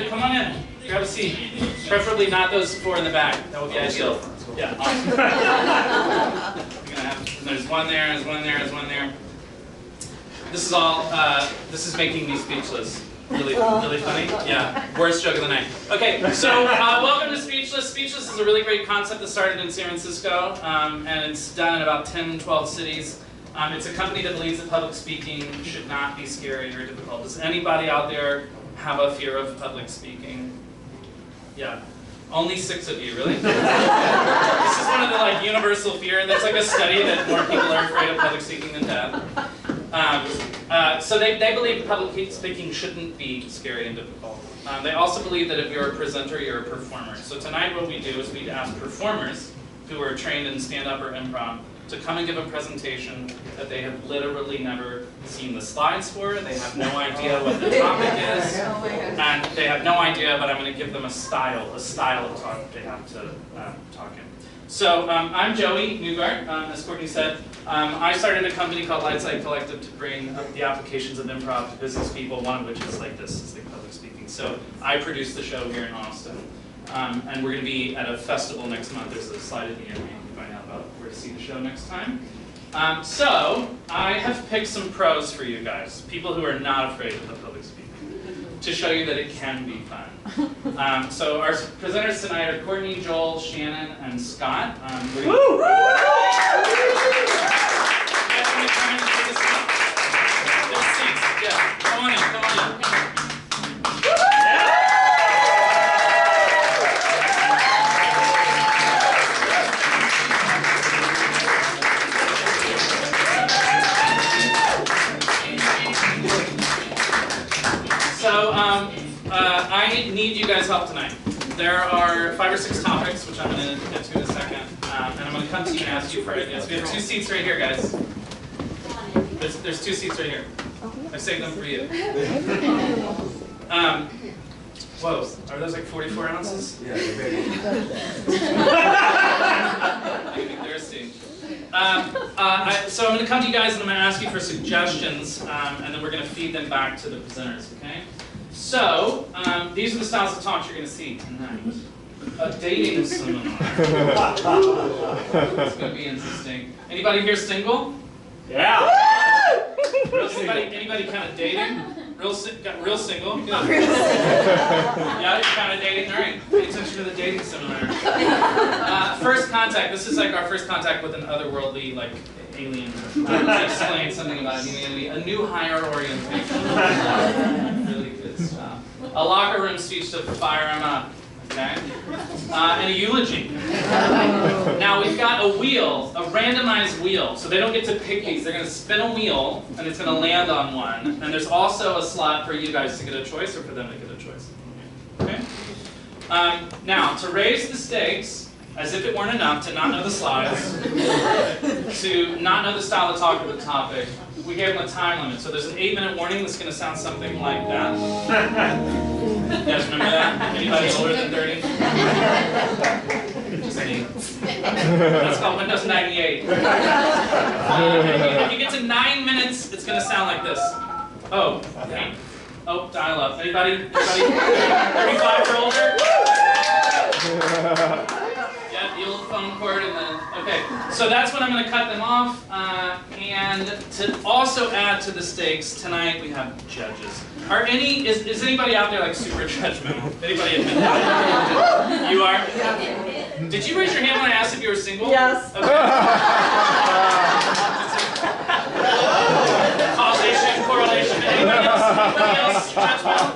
to come on in. Grab a seat. Preferably not those four in the back. That would be ideal. Yeah, awesome. There's one there, there's one there, there's one there. This is all, this is making me speechless. Really funny? Yeah, worst joke of the night. Okay, so welcome to Speechless. Speechless is a really great concept that started in San Francisco, and it's done in about 10, 12 cities. It's a company that believes that public speaking should not be scary or difficult. Does anybody out there have a fear of public speaking? Yeah. Only 6 of you, really? This is one of the universal fear. There's a study that more people are afraid of public speaking than death. So they believe public speaking shouldn't be scary and difficult. They also believe that if you're a presenter, you're a performer. So tonight what we do is we ask performers who are trained in stand-up or improv to come and give a presentation that they have literally never seen the slides for. They have no idea what the topic is, and they have no idea, but I'm going to give them a style of talk that they have to talk in. So I'm Joey Newgart, as Courtney said. I started a company called Lightside Collective to bring the applications of improv to business people, one of which is like this, is like public speaking. So I produce the show here in Austin, and we're going to be at a festival next month. There's a slide at the end where you can find out about where to see the show next time. So I have picked some pros for you guys, people who are not afraid of the public speaking, to show you that it can be fun. So our presenters tonight are Courtney, Joel, Shannon, and Scott. Woo! Yeah, come on in, come on in. So I need you guys' help tonight. There are 5 or 6 topics, which I'm going to get to in a second, and I'm going to come to you and ask you for ideas. We have 2 seats right here, guys. There's 2 seats right here. I saved them for you. Whoa, are those like 44 ounces? Yeah, they're big. You're thirsty. So I'm going to come to you guys and I'm going to ask you for suggestions, and then we're going to feed them back to the presenters, okay? So, these are the styles of talk you're going to see tonight. A dating seminar. It's going to be interesting. Anybody here single? Yeah. Anybody kind of dating? Real single? Good. Yeah, you're kind of dating? All right. Pay attention to the dating seminar. First contact. This is like our first contact with an otherworldly, alien. To explain something about humanity. A new higher orientation. Really good stuff. A locker room speech to fire them up. Okay? And a eulogy. Now we've got a wheel, a randomized wheel. So they don't get to pick these. They're going to spin a wheel, and it's going to land on one. And there's also a slot for you guys to get a choice, or for them to get a choice. Okay? Now, to raise the stakes, as if it weren't enough to not know the slides, to not know the style of talk or the topic, we gave them a time limit. So there's an 8-minute warning that's going to sound something like that. You guys remember that? Anybody older than 30? Just me. That's called Windows 98. If you get to 9 minutes, it's going to sound like this. Oh, okay. Oh, dial up. Anybody? 35 or older? Yeah, the old phone cord and the... Okay, so that's when I'm going to cut them off. And to also add to the stakes, tonight we have judges. Is anybody out there super judgmental? Anybody admit that? You are? Did you raise your hand when I asked if you were single? Yes. Okay. Causation, correlation. Anybody else judgmental?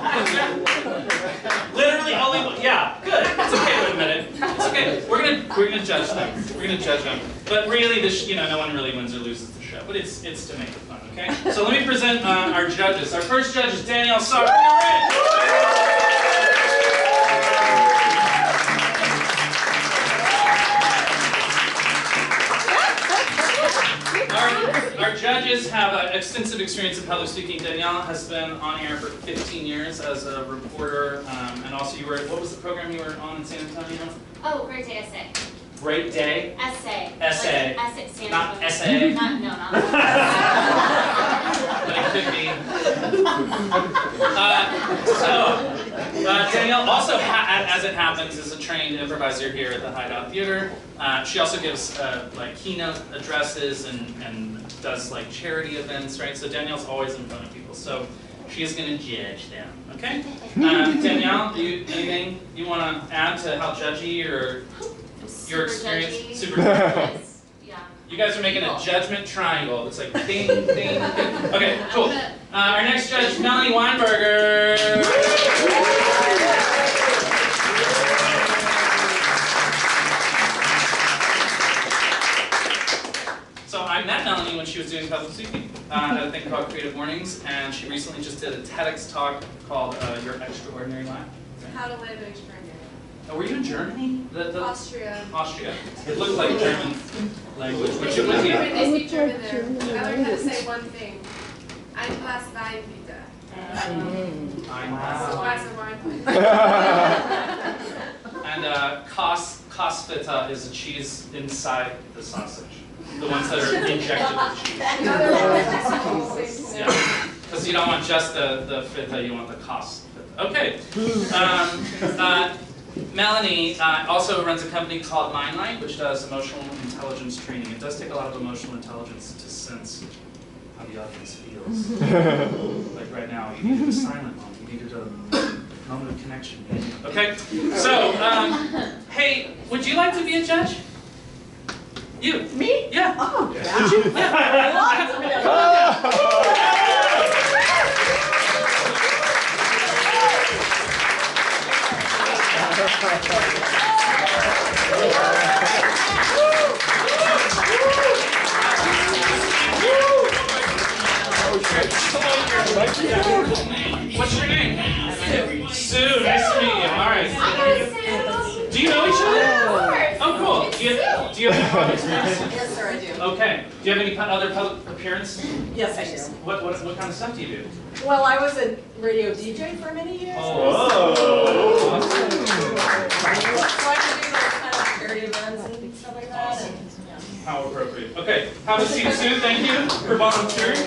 Literally only one. Yeah, good. It's okay to admit it. It's okay. We're gonna judge them. We're gonna judge them. But really, no one really wins or loses the show. But it's to make it fun. Okay. So let me present our judges. Our first judge is Danielle Sarr. Our judges have extensive experience in public speaking. Danielle has been on air for 15 years as a reporter, and also you were, what was the program you were on in San Antonio? Oh, Great Day Essay. Great Day? Essay. Essay. Like essay. Not essay? No, not But it could be. Danielle also, as it happens, is a trained improviser here at the Hideout Theater. She also gives like keynote addresses and does like charity events, right? So Danielle's always in front of people. So she is going to judge them, okay? Danielle, anything you want to add to how judgy or your experience? Judgy. Super judgy. Yeah. You guys are making a judgment triangle. It's like ding, ding, ding. Okay, cool. Our next judge, Melanie Weinberger. So I met Melanie when she was doing public speaking at a thing called Creative Mornings, and she recently just did a TEDx talk called Your Extraordinary Life. How to live an extraordinary. Oh, were you in Germany? Austria. Austria. It looked like German language, which it would be. They speak German there. I learned how to say one thing. Ein Glas Wein, bitte. So glass of wine, please. And Kostfeta is a cheese inside the sausage. The ones that are injected with cheese. Yeah, because you don't want just the feta, you want the Kostfeta. Okay. Melanie also runs a company called Mindlight, which does emotional intelligence training. It does take a lot of emotional intelligence to sense how the audience feels. Like right now, you needed a silent moment. You needed a moment of connection. Okay? So, hey, would you like to be a judge? You? Me? Yeah. Oh, Would yeah. you? Yeah. What's your name? Sue. Nice to meet you. All right. Do you know each other? Oh, cool. Do you have any public experience? Yes, sir, I do. Okay. Do you have any other public appearance? Yes, I do. What kind of stuff do you do? Well, I was a radio DJ for many years. Oh. So I can do those kind of charity events and stuff like that. And, yeah. How appropriate. Okay. Have a seat, Sue. Thank you for volunteering.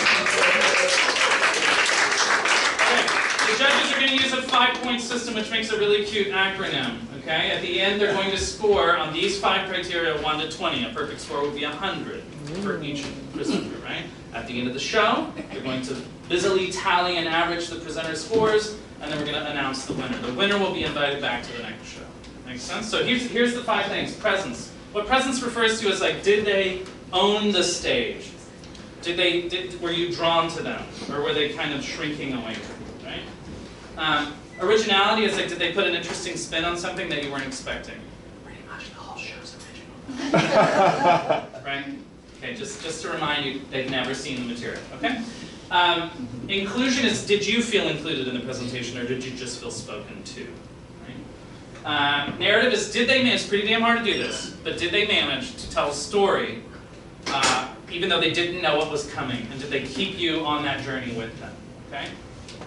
The judges are going to use a 5-point system, which makes a really cute acronym. Okay? At the end, they're going to score on these 5 criteria, 1 to 20. A perfect score would be 100 for each presenter, right? At the end of the show, they're going to busily tally and average the presenter scores, and then we're going to announce the winner. The winner will be invited back to the next show. Make sense? So here's the 5 things. Presence. What presence refers to is like, did they own the stage? Were you drawn to them, or were they kind of shrinking away from you? Right? Originality is like, did they put an interesting spin on something that you weren't expecting? Pretty much the whole show's original. Right? Okay, just to remind you, they've never seen the material. Okay? Inclusion is, did you feel included in the presentation, or did you just feel spoken to? Right? Narrative is, did they manage? It's pretty damn hard to do this, but did they manage to tell a story, even though they didn't know what was coming, and did they keep you on that journey with them? Okay?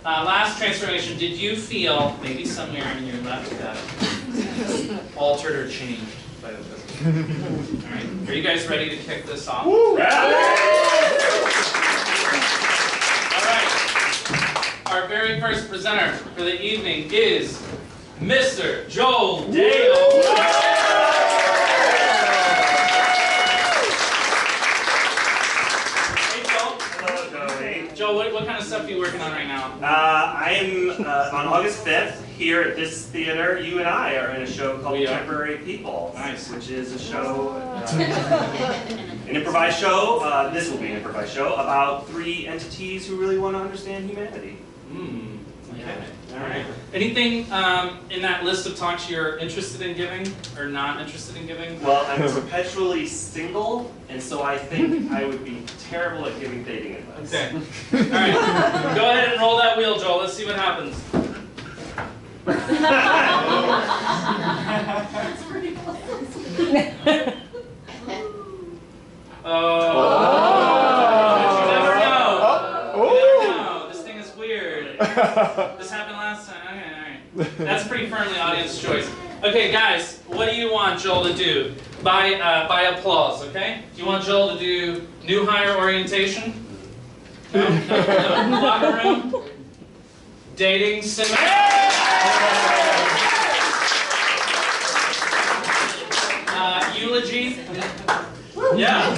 Last transformation, did you feel, maybe somewhere in your left gut, altered or changed by the presentation? All right, are you guys ready to kick this off? All right, our very first presenter for the evening is Mr. Joel Dale. Joel, what kind of stuff are you working on right now? I'm on August 5th here at this theater. You and I are in a show called Temporary People. Nice. Which is a show, an improvised show. This will be an improvised show about 3 entities who really want to understand humanity. Okay. All right. Anything in that list of talks you're interested in giving or not interested in giving? Well, I'm perpetually single, and so I think I would be terrible at giving dating advice. Okay. All right. Go ahead and roll that wheel, Joel. Let's see what happens. That's pretty close. Oh. You never know. You never know. This thing is weird. This happened last time. Okay, all right. That's pretty firmly audience choice. Okay, guys, what do you want Joel to do? By applause, okay? Do you want Joel to do new hire orientation? No? Locker room? Dating seminar? Eulogy. Yeah.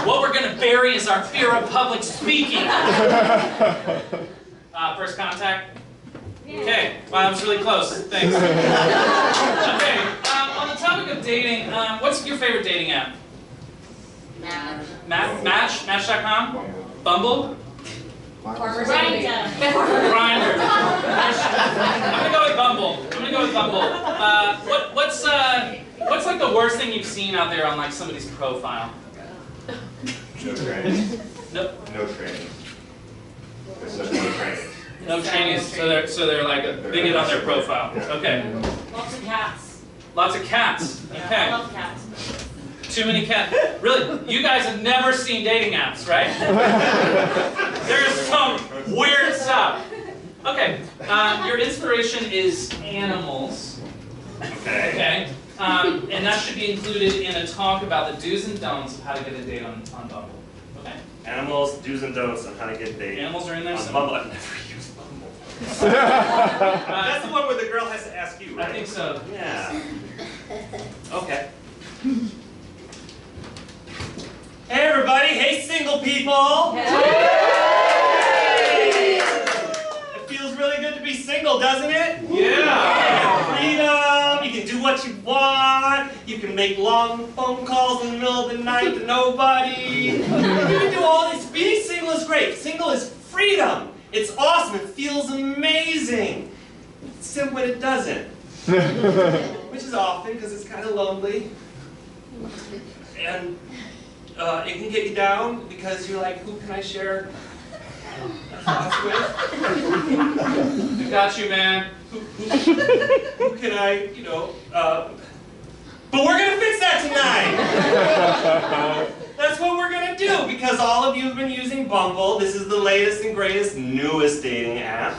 What we're going to bury is our fear of public speaking. First contact. Okay. Wow, that was really close. Thanks. Okay. On the topic of dating, what's your favorite dating app? Match.com? Bumble? Farmer's Grindr. Grindr. I'm gonna go with Bumble. What's like the worst thing you've seen out there on like somebody's profile? No training. No. No training. There's no training. No trainees. So they're like a bigot on their profile. Okay. Lots of cats. Lots of cats. I Okay. love cats. Too many cats. Really? You guys have never seen dating apps, right? There's some weird stuff. Okay. Your inspiration is animals. Okay. Okay. And that should be included in a talk about the do's and don'ts of how to get a date on Bumble. Okay. Animals, do's and don'ts on how to get dated. Animals are in there On somewhere. Bumble, I've never used Bumble. That's the one where the girl has to ask you, right? I think so. Yeah. Okay. Hey everybody, hey single people! Hey! It feels really good to be single, doesn't it? Yeah. Freedom, you can do what you want, you can make long phone calls in the middle of the night to nobody. You can do all this. Being single is great. Single is freedom. It's awesome, it feels amazing. Except when it doesn't. Which is often, because it's kind of lonely. And it can get you down because you're like, who can I share thoughts with? We got you, man. Who can I, but we're going to fix that tonight. That's what we're going to do because all of you have been using Bumble. This is the latest and greatest, newest dating app.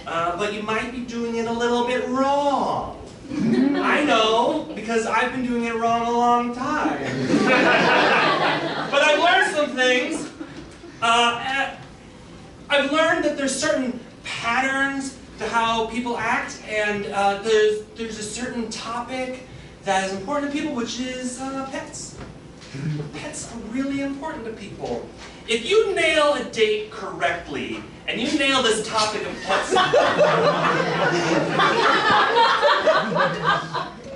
But you might be doing it a little bit wrong. I know, because I've been doing it wrong a long time. But I've learned some things. I've learned that there's certain patterns to how people act, and there's a certain topic that is important to people, which is pets. Pets are really important to people. If you nail a date correctly, and you nail this topic of pets,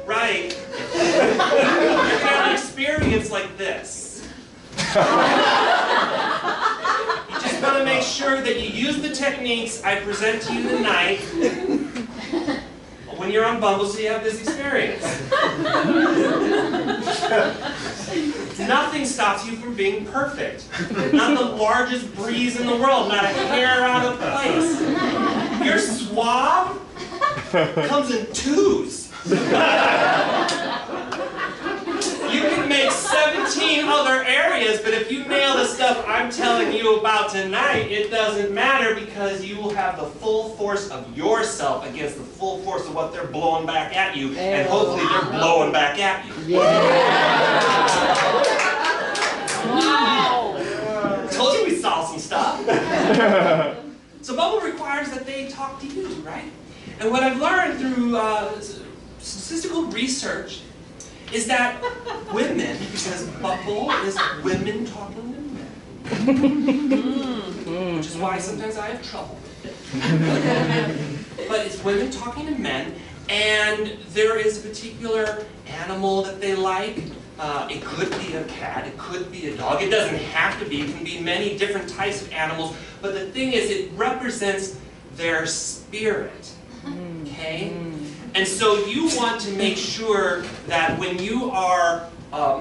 right, you're going to have an experience like this. You just want to make sure that you use the techniques I present to you tonight when you're on Bumble so you have this experience. Nothing stops you from being perfect. Not the largest breeze in the world, not a hair out of place. Your swab comes in twos. You can make 17 other areas, but if you nail the stuff I'm telling you about tonight, it doesn't matter because you will have the full force of yourself against the full force of what they're blowing back at you, and hopefully they're blowing back at you. Wow. Told you we saw some stuff. So Bumble requires that they talk to you, right? And what I've learned through statistical research is that women, because Bumble is women talking to men, which is why sometimes I have trouble with it. But it's women talking to men, and there is a particular animal that they like. It could be a cat, it could be a dog, it doesn't have to be, it can be many different types of animals, but the thing is it represents their spirit, okay? And so you want to make sure that when you are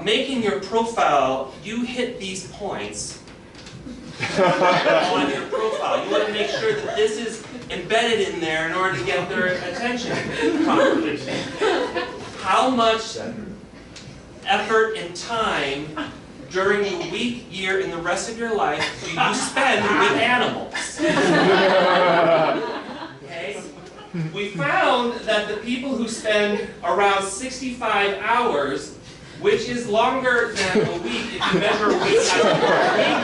making your profile, you hit these points on your profile. You want to make sure that this is embedded in there in order to get their attention properly. How much effort and time during the week, year, and the rest of your life do you spend with animals? Okay? We found that the people who spend around 65 hours, which is longer than a week if you measure a week as a work week,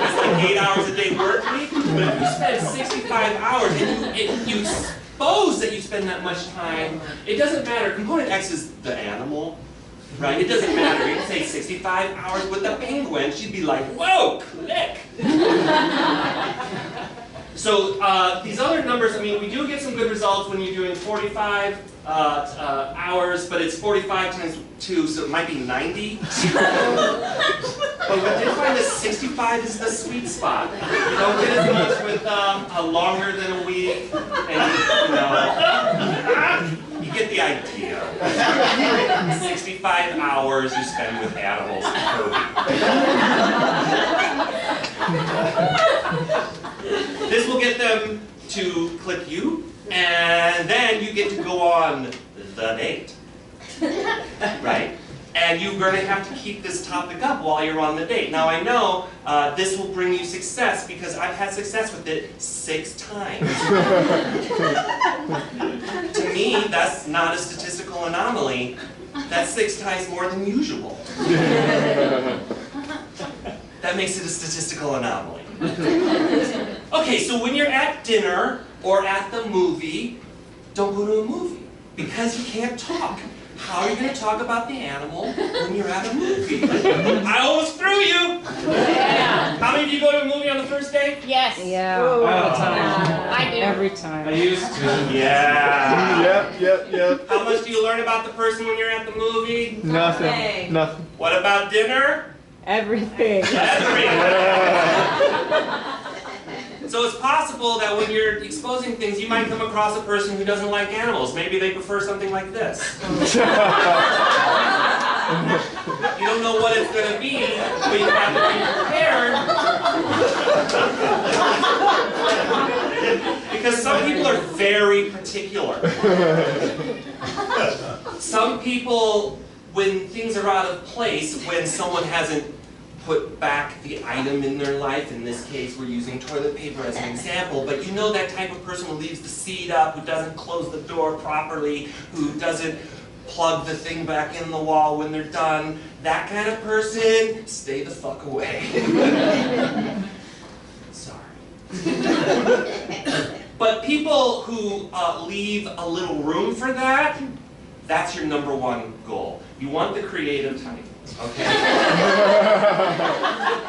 it's like 8 hours a day work week, But if you spend 65 hours and you suppose that you spend that much time, it doesn't matter. Component X is the animal, right? It doesn't matter. You can say 65 hours with the penguin. She'd be like, whoa, click. So these other numbers, I mean, we do get some good results when you're doing 45 hours, but it's 45 times 2, so it might be 90. But we did find that 65 is the sweet spot. You don't get as much with longer than a week, and you get the idea. 65 hours you spend with animals per week. This will get them to click you, and then you get to go on the date, right? And you're going to have to keep this topic up while you're on the date. Now I know this will bring you success because I've had success with it 6 times. To me, that's not a statistical anomaly. That's 6 times more than usual. That makes it a statistical anomaly. Okay, so when you're at dinner or at the movie, don't go to a movie because you can't talk. How are you going to talk about the animal when you're at a movie? I almost threw you! Yeah. How many of you go to a movie on the first date? Yes. Yeah. All the time. I do. Every time. I used to. Yeah. Yep. How much do you learn about the person when you're at the movie? Nothing. Nothing. What about dinner? Everything. Everything. So it's possible that when you're exposing things, you might come across a person who doesn't like animals. Maybe they prefer something like this. You don't know what it's going to be, but you have to be prepared. Because some people are very particular. Some people, when things are out of place, when someone hasn't put back the item in their life. In this case, we're using toilet paper as an example, but you know that type of person who leaves the seat up, who doesn't close the door properly, who doesn't plug the thing back in the wall when they're done. That kind of person, stay the fuck away. Sorry. But people who leave a little room for that, that's your #1 goal. You want the creative type. Okay?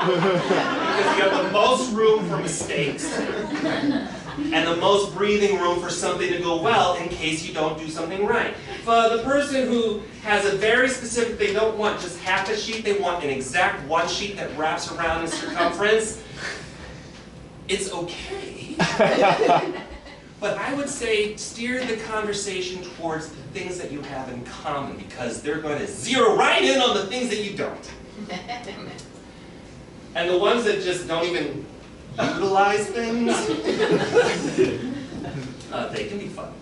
Because you have the most room for mistakes and the most breathing room for something to go well in case you don't do something right. For the person who has a very specific, they don't want just half a sheet, they want an exact 1 sheet that wraps around in circumference, it's okay. But I would say steer the conversation towards the things that you have in common because they're going to zero right in on the things that you don't. And the ones that just don't even utilize things, they can be fun.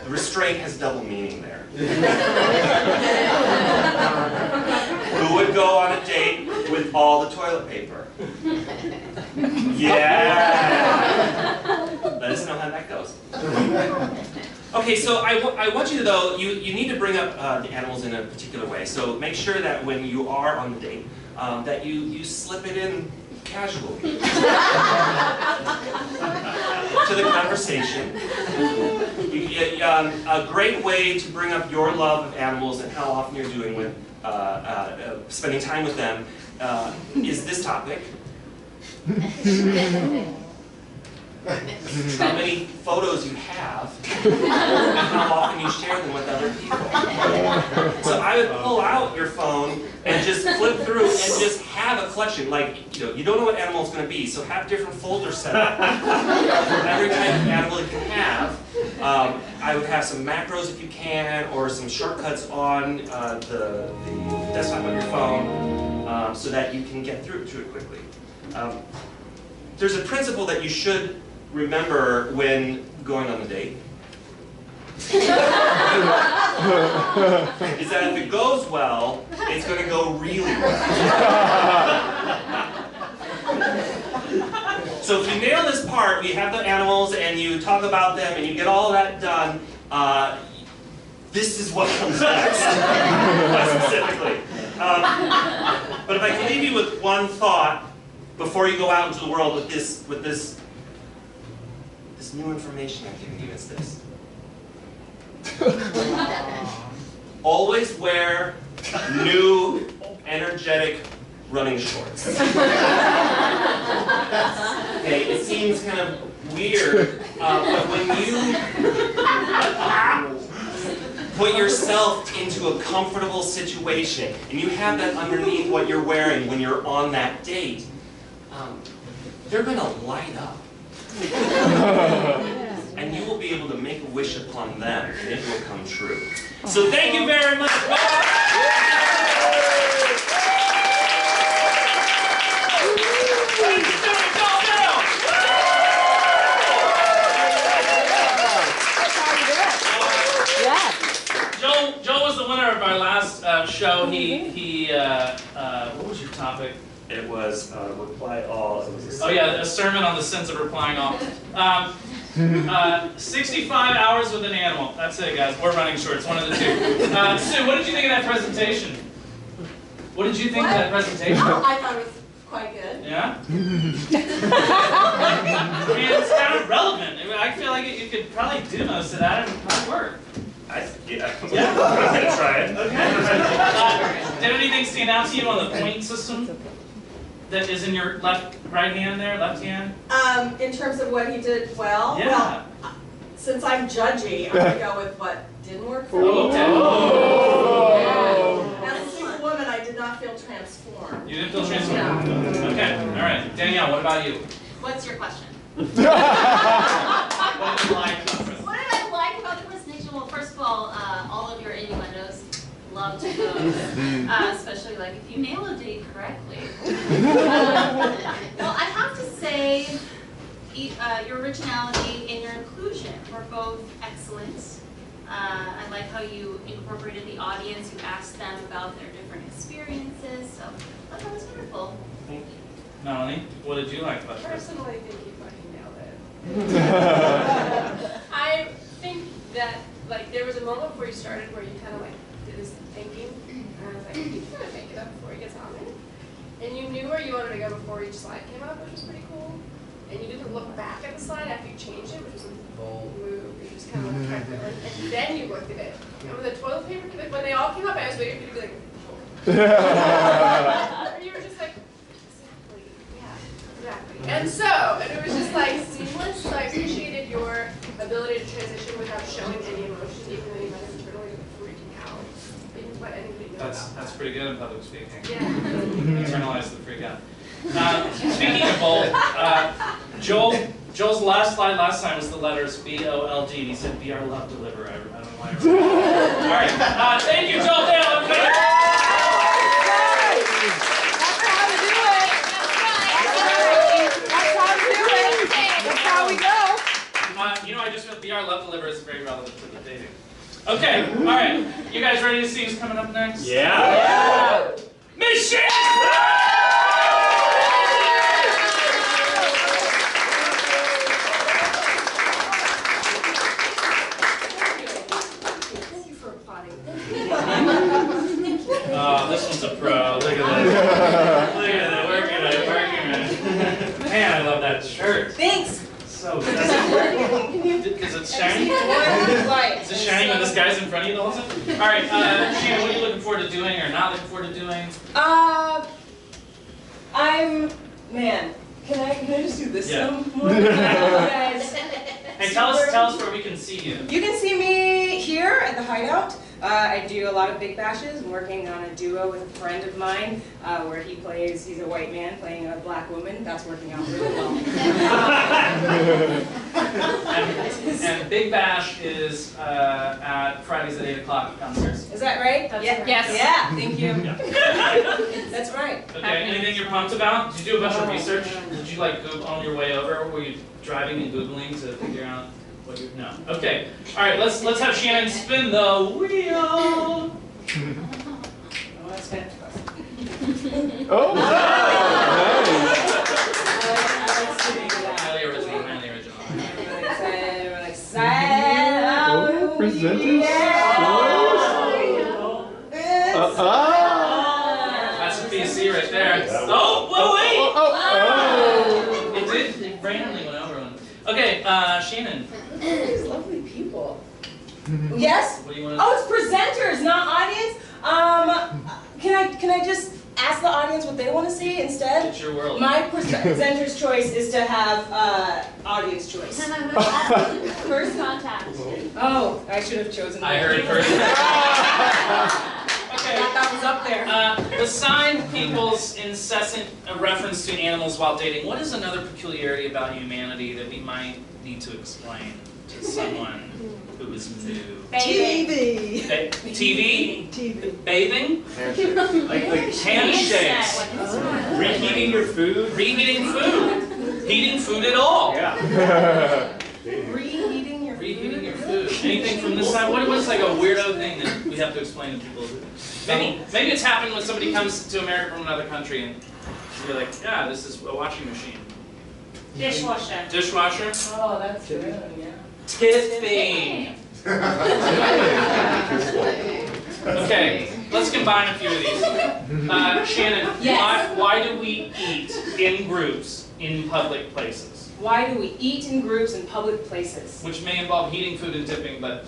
The restraint has double meaning there. Who would go on a date with all the toilet paper? Yeah! Let us know how that goes. Okay, so I want you to, though, you need to bring up the animals in a particular way. So make sure that when you are on the date, that you slip it in casually to the conversation. A great way to bring up your love of animals and how often you're doing with spending time with them is this topic. How many photos you have and how often you share them with other people. So I would pull out your phone and just flip through and just have a collection. Like, you don't know what animal it's going to be, so have different folders set up. Every type of animal you can have. I would have some macros if you can, or some shortcuts on the desktop of your phone, so that you can get through it quickly. There's a principle that you should remember when going on a date. Is that if it goes well, it's going to go really well. So if you nail this part, we have the animals and you talk about them and you get all that done, this is what comes next, specifically. But if I can leave you with one thought, before you go out into the world with this new information I'm giving you is this. Always wear new, energetic running shorts. Okay, it seems kind of weird, but when you put yourself into a comfortable situation and you have that underneath what you're wearing when you're on that date, they're going to light up. And you will be able to make a wish upon them, and it will come true. So thank you very much. Joel was the winner of our last show. What was your topic? It was reply all. It was Oh yeah, a sermon on the sense of replying all. 65 hours with an animal. That's it, guys. Or running shorts, one of the two. Sue, what did you think of that presentation? What did you think of that presentation? I thought it was quite good. Yeah? I mean, it's kind of relevant. I feel like you could probably do most of that and it might work. Yeah. Yeah? I'm gonna try it. Okay. Did anything stand out to you on the point system that is in your right hand there, left hand? In terms of what he did well? Yeah. Well, since I'm judgy, I'm going to go with what didn't work for me. Okay. Oh. As a single woman, I did not feel transformed. You didn't feel transformed? Okay, all right. Danielle, what about you? What's your question? What did you like about the presentation? What did I like about the presentation? Well, first of all of your innuendos, loved those. Especially like if you nail a date correctly. Well, I have to say, your originality and your inclusion were both excellent. I like how you incorporated the audience. You asked them about their different experiences. So I thought that was wonderful. Thank you. Melanie, what did you like about the presentation? Personally, I think you fucking nailed it. I think that, like, there was a moment before you started where you kind of, like, did this thinking, and I was like, he's gonna make it up before he gets on there. And you knew where you wanted to go before each slide came up, which was pretty cool. And you didn't look back at the slide after you changed it, which was a bold move. You just kind of like tried to, and then you looked at it. And when the toilet paper, like, when they all came up, I was waiting for you to be like, or you were just like, exactly, yeah, exactly. And so, and it was just like seamless. So I appreciated your ability to transition without showing any emotion, even though you might have internally been freaking out. You didn't let anybody know about That's pretty good in public speaking. Yeah. Internalize the freak out. Speaking of bold, Joel's last slide last time was the letters B-O-L-D, and he said, "Be our love deliverer." I don't know why. All right. Thank you, Joel Dale. Okay. That's how to do it. That's how to do it. That's how we go. You know, I just feel "Be our love deliverer" is very relevant to the dating. Okay. All right. You guys ready to see who's coming up next? Yeah. Miss Shannon! This one's a pro. Look at this. Look at that. Working it. Man, I love that shirt. Thanks. So good. Is it shiny? Right. Is it shiny when this guy's in front of you the whole time? All right, Shannon, what are you looking forward to doing or not looking forward to doing? Man, can I just do this Yeah. some more? Guys. Hey, tell us where we can see you. You can see me here at the Hideout. I do a lot of big bashes. I'm working on a duo with a friend of mine where he's a white man playing a black woman. That's working out really well. And Big Bash is at Fridays at 8 o'clock downstairs. Is that right? That's Yeah. right. Yes. Yeah, thank you. Yeah. That's right. Okay, anything you're pumped about? Did you do a bunch of research? Did you like Google on your way over? Were you driving and Googling to figure out what you no. Okay. Alright, let's have Shannon spin the wheel. Oh, that's fantastic. Oh! Highly original, highly original. Everyone excited, everyone excited. Oh, presenters. That's a PC right there. Oh, Oh, wait! Oh! It did. It randomly went over one. Okay, Shannon. These lovely people. Yes? What do you want to Oh, it's presenters, not audience. Can I just ask the audience what they want to see instead? It's your world. My presenter's choice is to have audience choice. First contact. Oh, I should have chosen. I heard it first. Okay. That was up there. Beside people's incessant reference to animals while dating, what is another peculiarity about humanity that we might need to explain to someone who is new? TV. TV? Bathing? Like Handshakes? reheating your food? Reheating food? Heating food at all? Yeah. Reheating your Reheating your food. Anything from this side? What's like a weirdo thing that we have to explain to people? Maybe it's happened when somebody comes to America from another country and you're like, yeah, this is a washing machine. Dishwasher. Dishwasher? Oh, that's good. Yeah. Tipping. Okay, let's combine a few of these. Shannon, Yes. why do we eat in groups in public places? Why do we eat in groups in public places? Which may involve heating food and tipping, but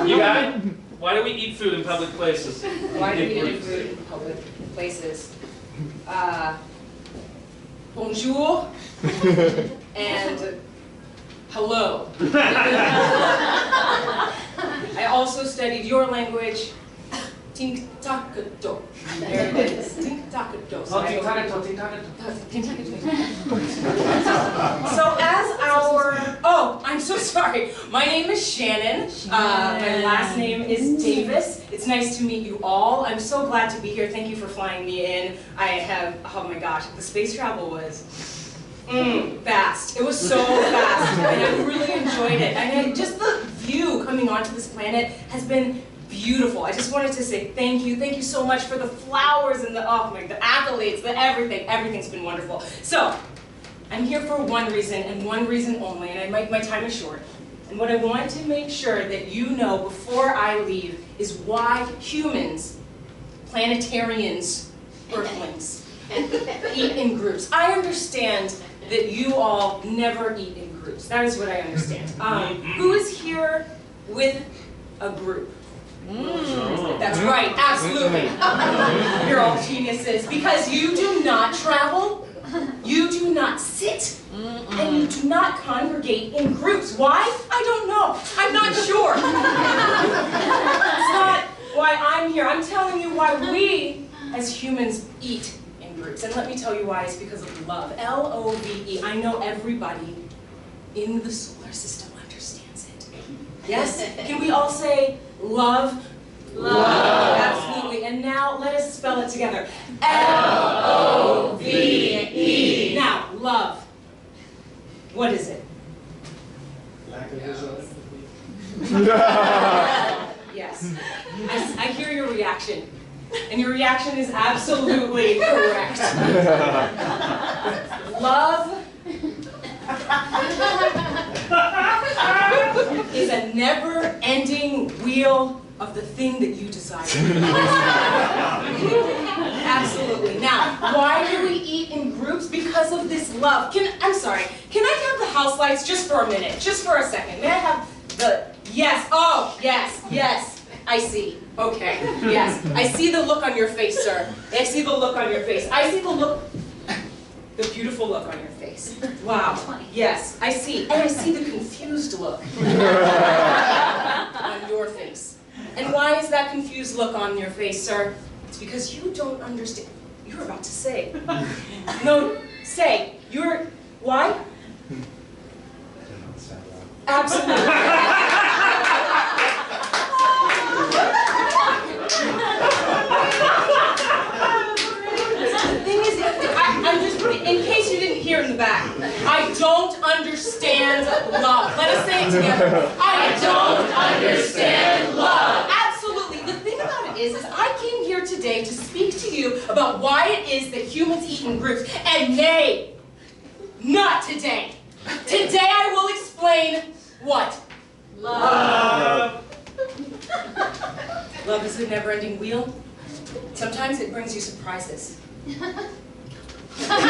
you got it? Why do we eat food in public places? Why do we eat food in public places? Bonjour and hello. I also studied your language. Tink takado. There it is. Tink takado. So as I'm so sorry. My name is Shannon. My last name is Davis. It's nice to meet you all. I'm so glad to be here. Thank you for flying me in. Oh my gosh, the space travel was fast. It was so fast, and I really enjoyed it. And just the view coming onto this planet has been beautiful. I just wanted to say thank you. Thank you so much for the flowers and the accolades, the everything. Everything's been wonderful. So, I'm here for one reason and one reason only, and my time is short. And what I want to make sure that you know before I leave is why humans, planetarians, earthlings, eat in groups. I understand that you all never eat in groups. That is what I understand. Who is here with a group? That's right, absolutely. You're all geniuses because you do not travel, you do not sit, and you do not congregate in groups. Why? I don't know. I'm not sure. That's not why I'm here. I'm telling you why we, as humans, eat in groups. And let me tell you why. It's because of love. L-O-V-E. I know everybody in the solar system understands it. Yes? Can we all say love? Love. Absolutely. And now let us spell it together. L-O-V-E. Now, love. What is it? Yes. I hear your reaction. And your reaction is absolutely correct. Love is a never-ending wheel of the thing that you desire. Absolutely. Now, why do we eat in groups? Because of this love. I'm sorry, can I have the house lights just for a minute? Just for a second. May I have the, yes, oh, yes, yes. I see. Okay. Yes. I see the look on your face, sir. I see the look on your face. I see the look, the beautiful look on your face. Wow. Yes, I see. And I see the confused look on your face. And why is that confused look on your face, sir? It's because you don't understand. You're about to say. No, say. Why? Absolutely. In case you didn't hear in the back, I don't understand love. Let us say it together. I don't understand love. Absolutely. The thing about it is I came here today to speak to you about why it is that humans eat in groups. And nay, not today. Today I will explain what? Love. Love is a never-ending wheel. Sometimes it brings you surprises. And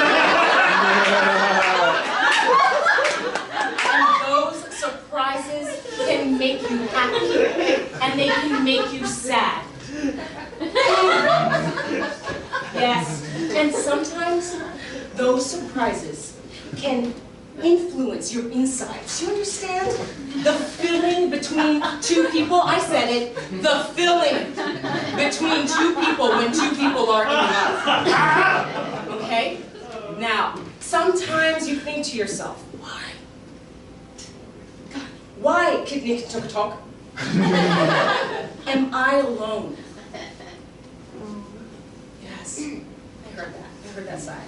those surprises can make you happy, and they can make you sad. Yes, and sometimes those surprises can influence your insides. You understand? The feeling between two people, I said it, the feeling between two people when two people are in love. Okay? Now, sometimes you think to yourself, why? Why, Kidney Talk? Am I alone? Yes, I heard that. I heard that side.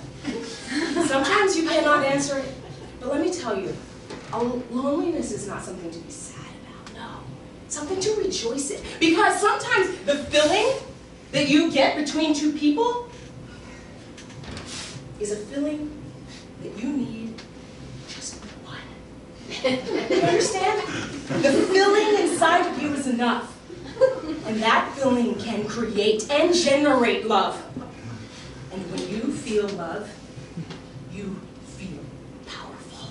Sometimes you cannot answer it, but let me tell you, loneliness is not something to be sad about, no. It's something to rejoice in. Because sometimes the feeling that you get between two people is a feeling that you need just one. You understand? The feeling inside of you is enough. And that feeling can create and generate love. And when you feel love, you feel powerful.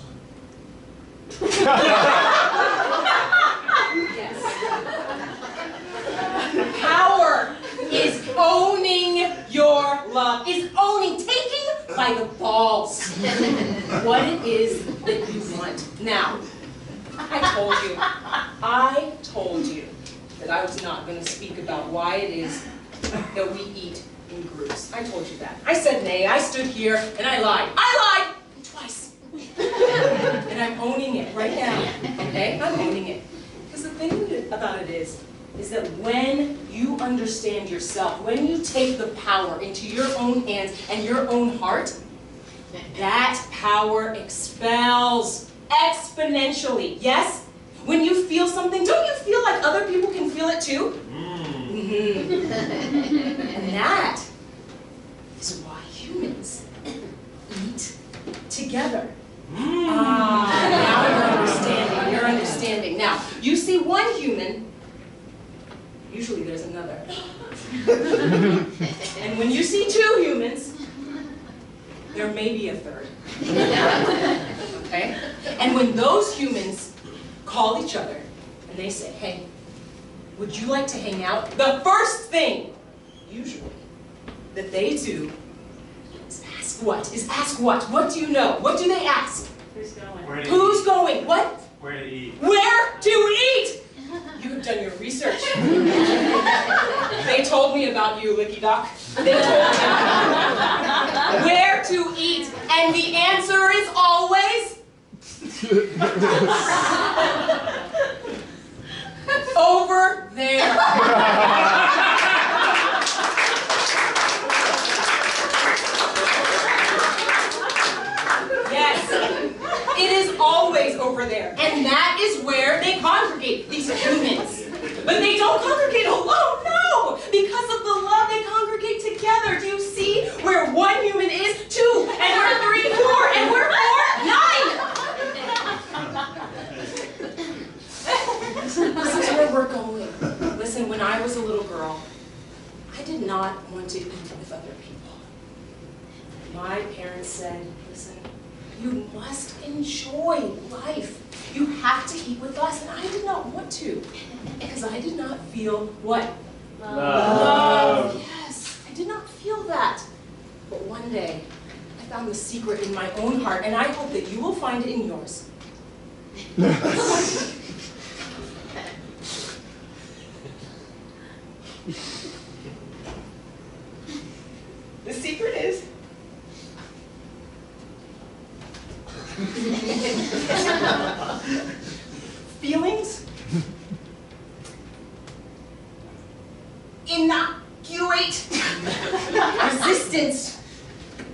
Yes. Power is owning your love, is owning, taking by the balls what it is that you want. Now, I told you that I was not going to speak about why it is that we eat in groups. I told you that. I said nay. I stood here and I lied. I lied twice. And I'm owning it right now. Okay? I'm owning it. Because the thing about it is that when you understand yourself, when you take the power into your own hands and your own heart, that power expels exponentially. Yes? When you feel something, don't you feel like other people can feel it too? Mm-hmm. And that is why humans eat together. Now you're understanding. Now, you see one human, usually there's another. And when you see two humans, there may be a third. Okay? And when those humans call each other and they say, hey, would you like to hang out? The first thing, usually, that they do is ask what? What do you know? What do they ask? Who's going? Who's going? What? Where to eat? Where to eat? You have done your research. They told me about you, Licky Doc. They told me. Where to eat? And the answer is always over there. Yes, it is always over there. And that is where they congregate, these humans. But they don't congregate alone, no! Because of the love, they congregate together. Do you see where one human is? Two, and we're three, four, and we're 4, 9! This is where we're going. Listen, when I was a little girl, I did not want to eat with other people. My parents said, listen, you must enjoy life. You have to eat with us. And I did not want to. Because I did not feel what? Love. Yes, I did not feel that. But one day, I found the secret in my own heart, and I hope that you will find it in yours. The secret is feelings inoculate resistance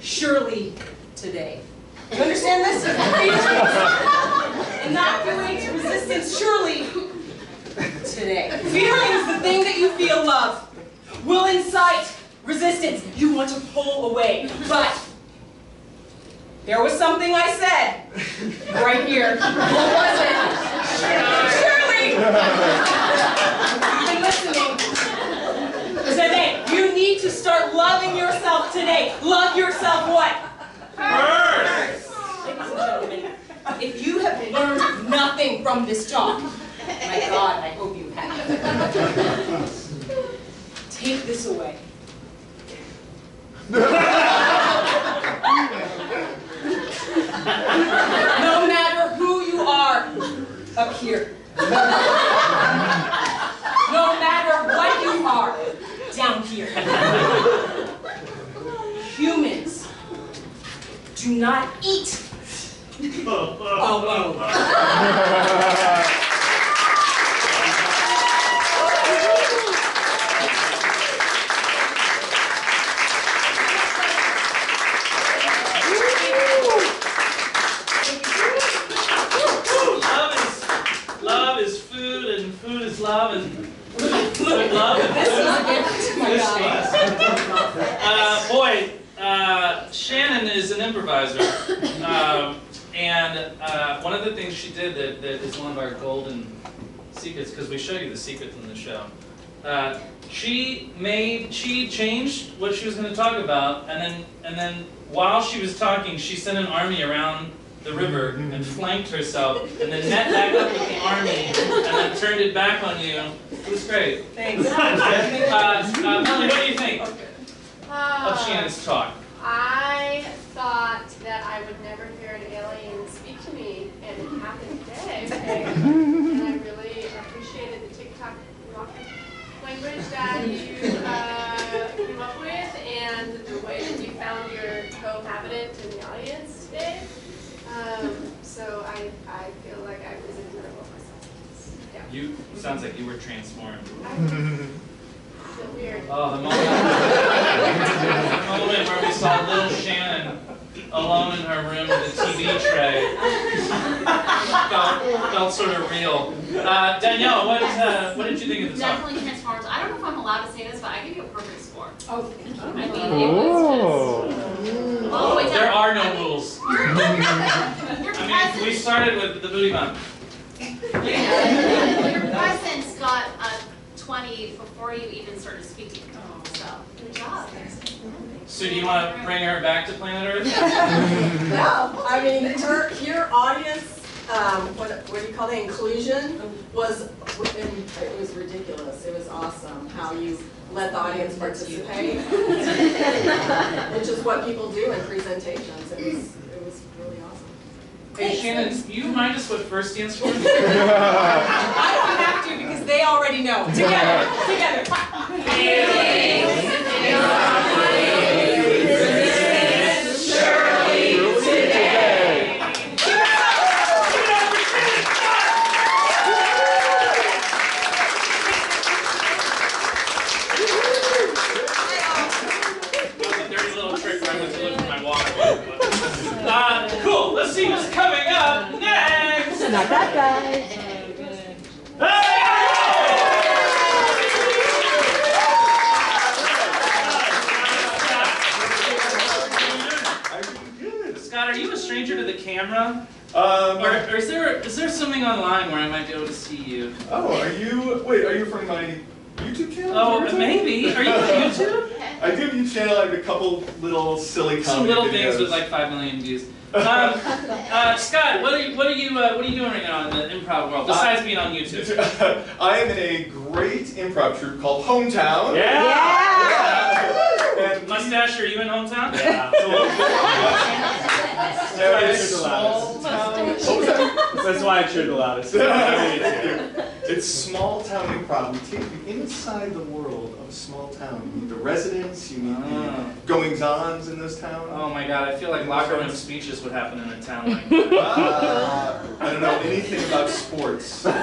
surely today. You understand this? Feelings inoculate resistance surely today. Feelings, the thing that you feel love, will incite resistance. You want to pull away. But there was something I said right here. What was it? Shirley! You've been listening. I said, hey, you need to start loving yourself today. Love yourself what? learned nothing from this talk. My God, I hope you have. Take this away. No matter who you are up here. No matter what you are down here. Humans do not eat alone. Love is food, and food is love, and food love. This is a gift. My God. Boy, Shannon is an improviser, and one of the things she did that is one of our golden secrets, because we show you the secrets in the show. She changed what she was going to talk about, and then while she was talking, she sent an army around the river and flanked herself, and then met back up with the army, and then turned it back on you. It was great. Thanks. Melanie, what do you think of Shannon's talk? I thought that I would never hear an alien speak to me, and it happened today. And I really appreciated the TikTok language that you came up with, and the way that you found your cohabitant in the audience today. So I feel like I was incredible myself. Yeah. You sounds like you were transformed. I feel weird. Oh, the moment where we saw little Shannon alone in her room with a TV tray felt sort of real. Danielle, what did you think of the talk? Definitely transformed. I don't know if I'm allowed to say this, but I give you a perfect score. Oh, thank you. I mean, it was just all the way down. There are no rules. Your I mean, we started with the booty bump. Your presence got a 20 before you even started speaking. So, good job. So do you want to bring her back to planet Earth? No, I mean, your audience, what do you call it, inclusion, was ridiculous. It was awesome how you let the audience participate, which is what people do in presentations. It was really awesome. Hey Shannon, do you remind us what FIRST stands for? I don't have to because they already know. Together. Cool, let's see what's coming up next! Not that guy. Scott, are you a stranger to the camera? Or is there something online where I might be able to see you? Oh, are you from my YouTube channel? Oh, maybe. Are you on YouTube? I do YouTube channel, like a couple little silly Some comedy little videos. things with like 5 million views. Scott, what are you doing right now in the improv world besides being on YouTube? I am in a great improv troupe called Hometown. And Mustache, are you in Hometown? Yeah. Small town. That's why I cheered the loudest. It's small town improv. We take you inside the world of a small town. You meet the residents, you meet the goings-ons in this town. Oh my god, I feel like locker room speeches would happen in a town like that. I don't know anything about sports. Good.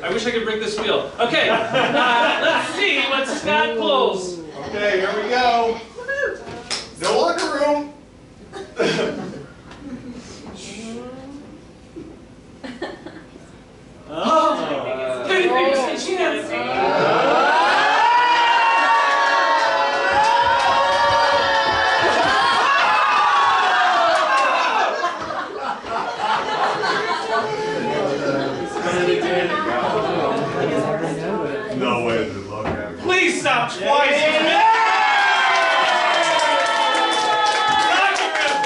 I wish I could break this wheel. Okay, let's see what Scott pulls. Okay, here we go. No locker room. No way to look at it. Please stop twice.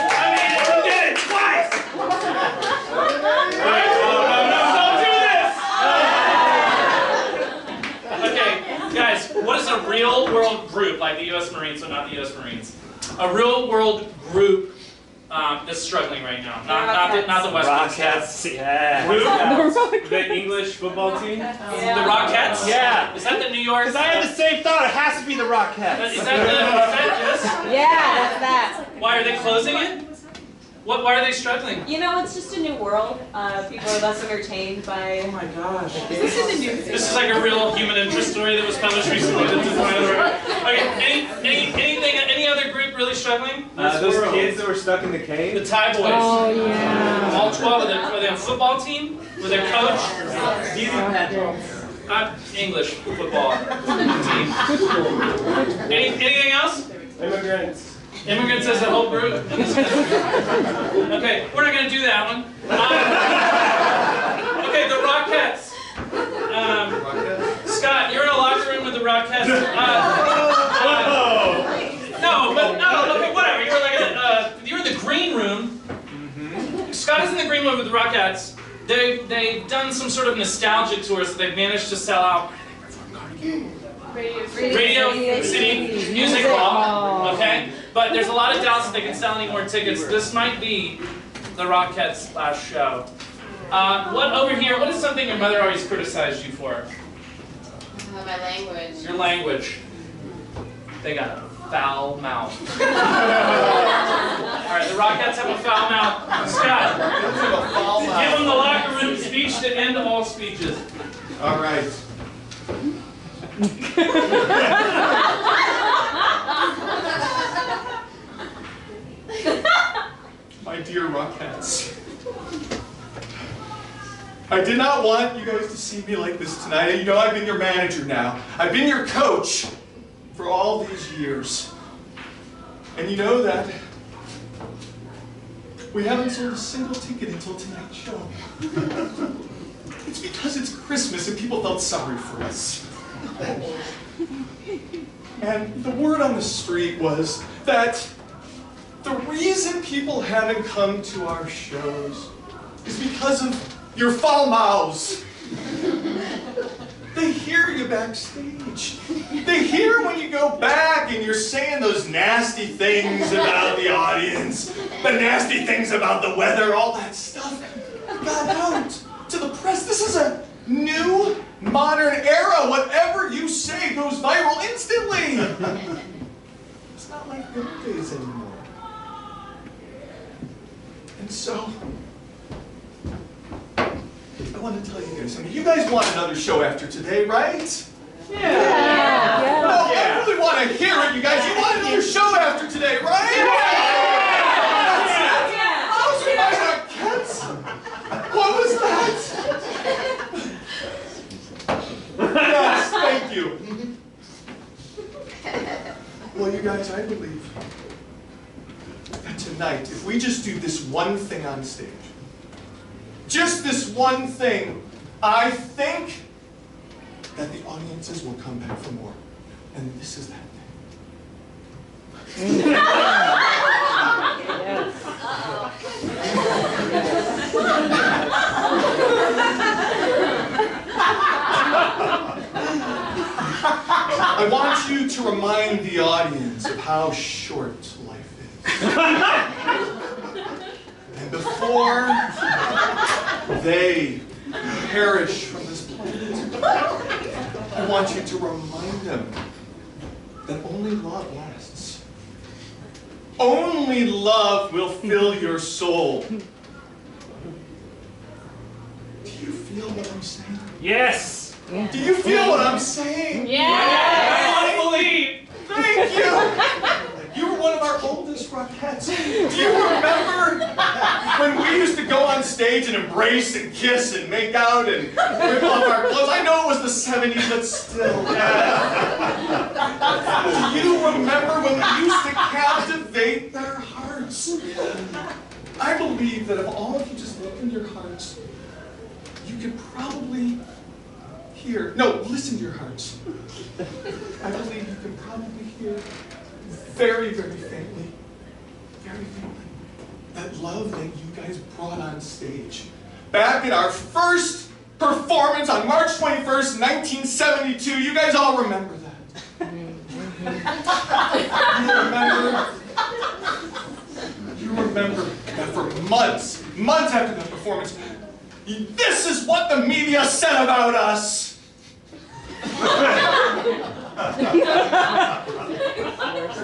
I mean, forget it. real world group, like the U.S. Marines, so not the U.S. Marines. A real world group that's struggling right now. Not the West Coast. Rockets, yeah. Who? The English football team? The Rockettes? Yeah. Is that the New York? Because I had the same thought, it has to be the Rockettes. Is that this? Yeah, that's that. Why are they closing it? Why are they struggling? You know, it's just a new world. People are less entertained by. Oh my gosh. This is like a real human interest story that was published recently. Okay, any other group really struggling? Those kids that were stuck in the cave? The Thai boys. Oh yeah. All 12 of them. Were they on football team? With their coach? English football team. Anything else? Immigrants. Immigrants as a whole group? Okay, we're not going to do that one. Okay, the Rockettes. Scott, you're in a locker room with the Rockettes. Okay, whatever. You're in the green room. Scott is in the green room with the Rockettes. They've done some sort of nostalgia tour, so they've managed to sell out. Radio City Music Hall, okay? But there's a lot of doubts that they can sell any more tickets. This might be the Rockettes' last show. What over here, what is something your mother always criticized you for? My language. Your language. They got a foul mouth. Alright, the Rockettes have a foul mouth. Scott, give them the locker room speech to end all speeches. All right. My dear Rockettes, I did not want you guys to see me like this tonight. You know I've been your manager now. I've been your coach for all these years. And you know that we haven't sold a single ticket until tonight's show. It's because it's Christmas and people felt sorry for us. And the word on the street was that the reason people haven't come to our shows is because of your foul mouths. They hear you backstage. They hear when you go back and you're saying those nasty things about the audience, the nasty things about the weather, all that stuff. Got out to the press. This is a new, modern era. Whatever you say goes viral instantly. It's not like the old days anymore. And so, I want to tell you guys something. You guys want another show after today, right? Yeah. No, I really want to hear it, you guys. You want another show after today, right? Those are my Rockettes. What was that? Yes, thank you. Well, you guys, I believe that tonight, if we just do this one thing on stage, just this one thing, I think that the audiences will come back for more. And this is that thing. I want you to remind the audience of how short life is. And before they perish from this planet, I want you to remind them that only love lasts. Only love will fill your soul. Do you feel what I'm saying? Yes! Do you feel what I'm saying? I believe. Thank you! You were one of our oldest Rockettes. Do you remember when we used to go on stage and embrace and kiss and make out and rip off our clothes? I know it was the 70s, but still. Do you remember when we used to captivate their hearts? I believe that if all of you just look in your hearts, you could probably listen to your hearts. I believe you can probably hear very, very faintly, that love that you guys brought on stage. Back at our first performance on March 21st, 1972, you guys all remember that. You remember that for months after that performance, this is what the media said about us.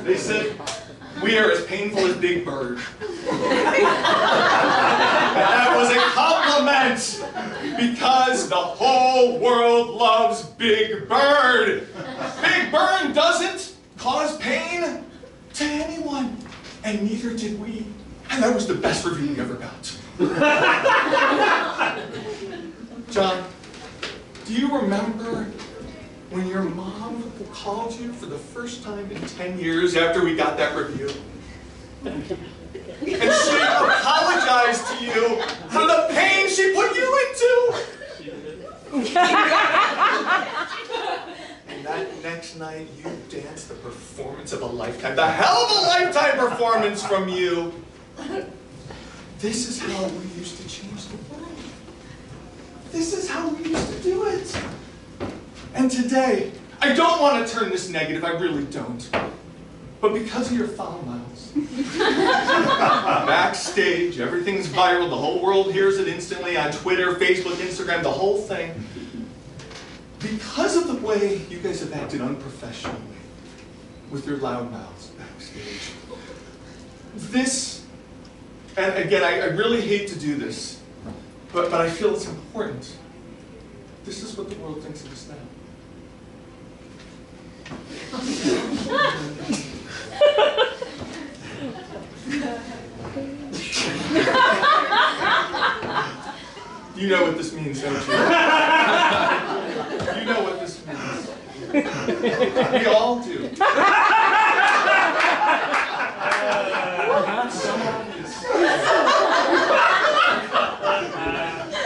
They said, we are as painful as Big Bird. And that was a compliment, because the whole world loves Big Bird. Big Bird doesn't cause pain to anyone, and neither did we. And that was the best review we ever got. John, do you remember when your mom called you for the first time in 10 years after we got that review? And she apologized to you for the pain she put you into. And that next night, you danced the performance of a lifetime, the hell of a lifetime performance from you. This is how we used to change the world. This is how we used to do it. And today, I don't want to turn this negative, I really don't. But because of your foul mouths, backstage, everything's viral, the whole world hears it instantly on Twitter, Facebook, Instagram, the whole thing. Because of the way you guys have acted unprofessionally with your loud mouths backstage, this, and again, I really hate to do this, but I feel it's important. This is what the world thinks of us now. You know what this means, don't you? You know what this means. We all do.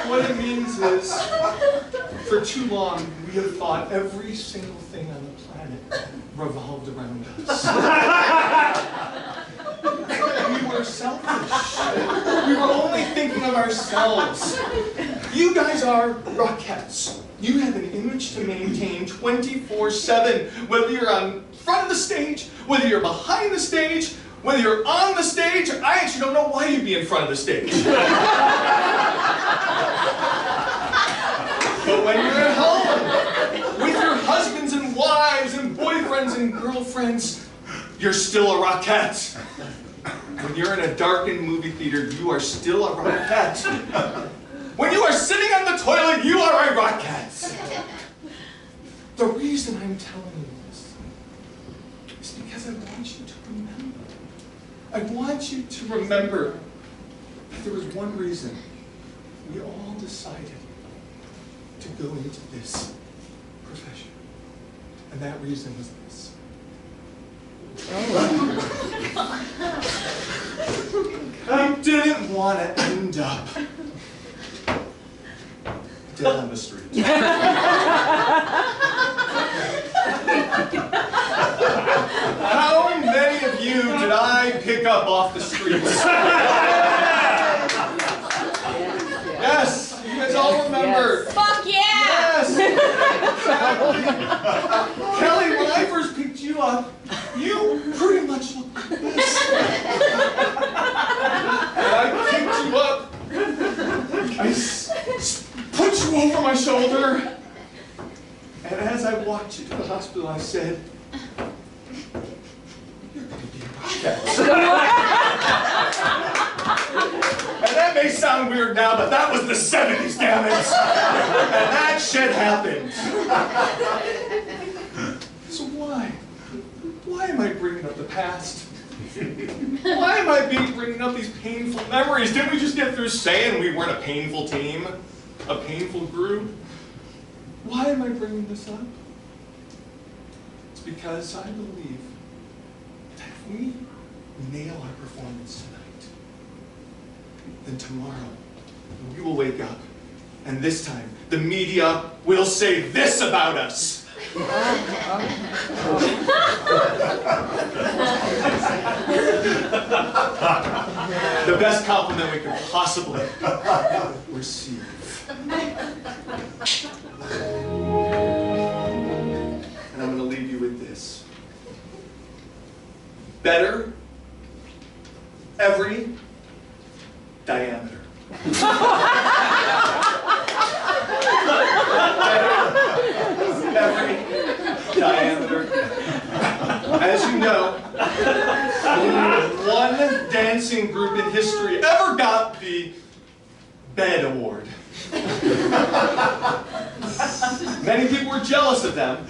What it means is, for too long, we have thought every single thing on the planet revolved around us. We were selfish. We were only thinking of ourselves. You guys are Rockettes. You have an image to maintain 24/7, whether you're on front of the stage, whether you're behind the stage, whether you're on the stage. I actually don't know why you'd be in front of the stage. But when you're at home, with your husbands and wives and boyfriends and girlfriends, you're still a Rockette. When you're in a darkened movie theater, you are still a Rockette. When you are sitting on the toilet, you are a Rockette. The reason I'm telling you this is because I want you to remember. I want you to remember that there was one reason we all decided to go into this profession. And that reason was this. I didn't want to end up dead on the street. How many of you did I pick up off the streets? Yes, you guys all remember. Fuck yeah! Yes! Kelly, when I first picked you up, you pretty much looked like this. And I picked you up. I put you over my shoulder. And as I walked you to the hospital, I said, you're going to be a Rockette. And that may sound weird now, but that was the 70s, damn it. And that shit happened. So why? Why am I bringing up the past? Why am I bringing up these painful memories? Didn't we just get through saying we weren't a painful team? A painful group? Why am I bringing this up? It's because I believe that if we nail our performance tonight, then tomorrow we will wake up, and this time the media will say this about us. The best compliment we could possibly receive. And I'm going to leave you with this. better every diameter. Every diameter. As you know, only one dancing group in history ever got the bed award. Many people were jealous of them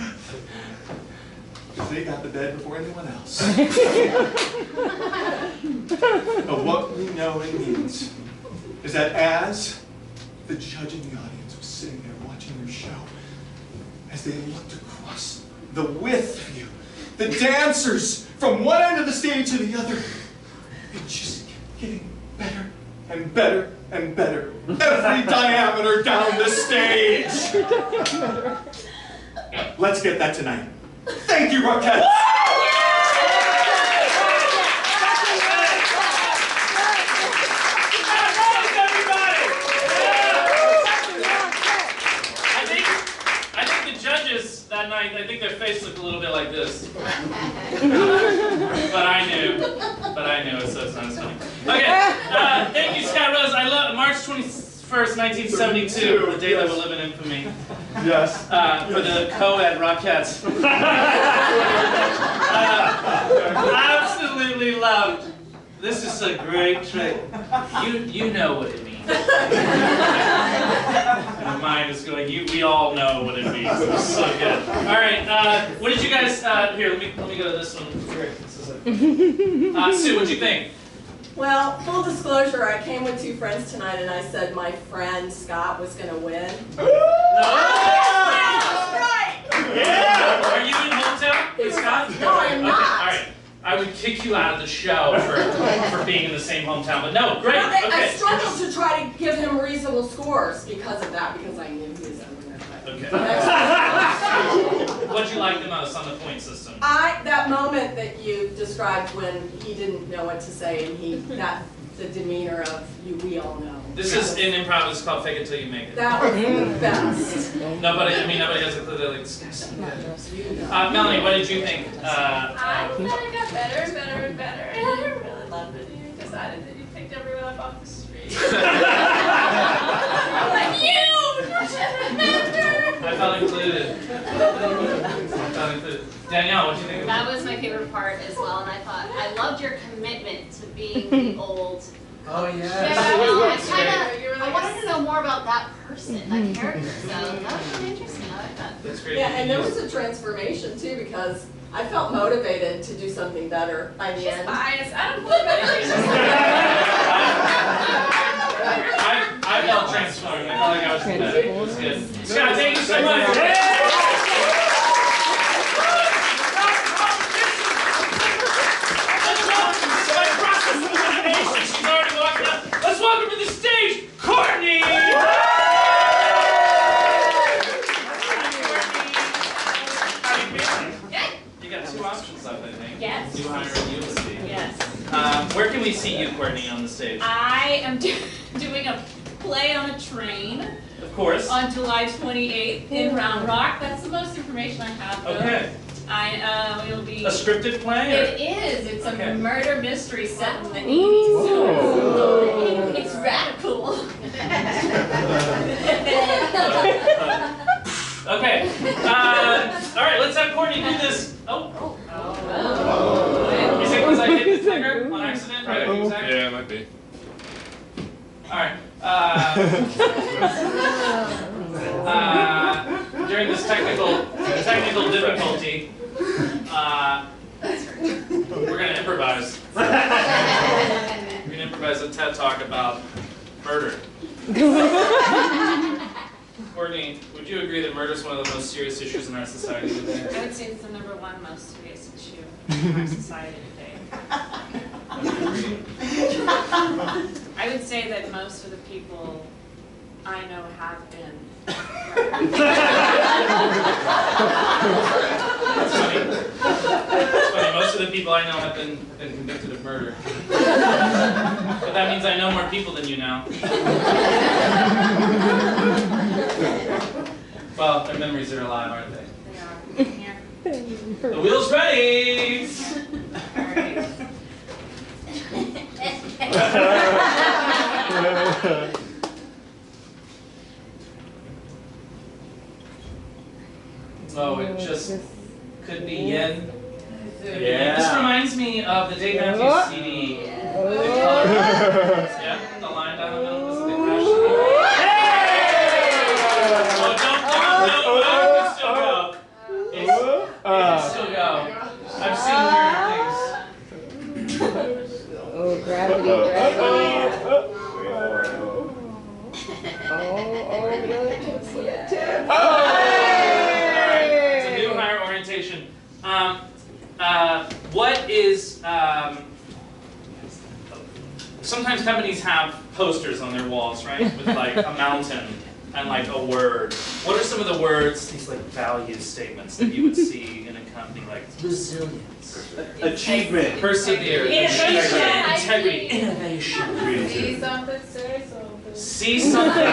because they got the bed before anyone else. But what we know it means is that as the judge in the audience was sitting there watching your show, as they looked across the width of you, the dancers from one end of the stage to the other, it just kept getting better and better and better every diameter down the stage. Let's get that tonight. Thank you, Rockettes. That night, I think their face looked a little bit like this. But I knew, so it's not as funny. Okay, thank you, Scott Rose. I love March 21st, 1972, the day that will live in infamy. Yes. For the co-ed Rockettes. Absolutely loved. This is a great trick. You know what it means. My mind is going, we all know what it means. It's so good. All right, what did you guys, here, let me go to this one. This is it. Sue, what'd you think? Well, full disclosure, I came with two friends tonight and I said my friend Scott was going to win. No! Right! Yeah! Are you in hometown with Scott? No, I'm not. Okay, all right. I would kick you out of the show for being in the same hometown, but no, great. No, Okay. I struggled to try to give him reasonable scores because of that, because I knew he was going to win. Okay. What'd you like the most on the point system? That moment that you described when he didn't know what to say and the demeanor of you, we all know. This is in improv. It's called Fake It Till You Make It. That was the best. Nobody has a clue. They're like, Melanie, what did you think? I thought it got better and better and better, and I really loved that you decided that you picked everyone up off the street. I'm like, you remember? I felt included. Danielle, what did you think? That was my favorite part as well, and I thought I loved your commitment to being the old. Oh Yeah, yeah. I wanted to know more about that person, that character. So that was really interesting. I like that. That's great. Yeah, and there was a transformation too because I felt motivated to do something better by the She's end. biased. I don't believe anything. I felt transformed. I felt like I was better. It was good. Scott, thank you so much. Let's welcome to the stage, Courtney! You got two options left, I think. Yes. New hire and Ulysses. Yes. Where can we see you, Courtney, on the stage? I am doing a play on a train Of course. on July 28th in Round Rock. That's the most information I have, though. Okay. It'll be... A scripted play? It is. It's Okay. a murder mystery set in the 80s. So it's radical. Okay. All right, let's have Courtney do this. Oh. Is it because I hit the trigger on accident? Right. Exactly. Yeah, it might be. All right. During this technical difficulty, we're gonna improvise. We're gonna improvise a TED Talk about murder. Courtney, would you agree that murder is one of the most serious issues in our society today? I would say it's the #1 most serious issue in our society today. I would say that most of the people I know have been murdered. That's funny. That's funny. Most of the people I know have been convicted of murder. But that means I know more people than you now. Well, their memories are alive, aren't they? They are. Yeah. The wheel's ready! All right. Oh, it just could be yen. Yeah. This reminds me of the Dave Matthews CD. The color. Yeah, the line down the middle. This is the crash. Oh, don't, it can still go. I've seen weird things. Oh, gravity, It's a new higher orientation. What is, sometimes companies have posters on their walls, right? With like a mountain and like a word. What are some of the words, these like value statements that you would see in a company like resilience, Achievement. persevere, Innovation. integrity, innovation, See something, say something. see something,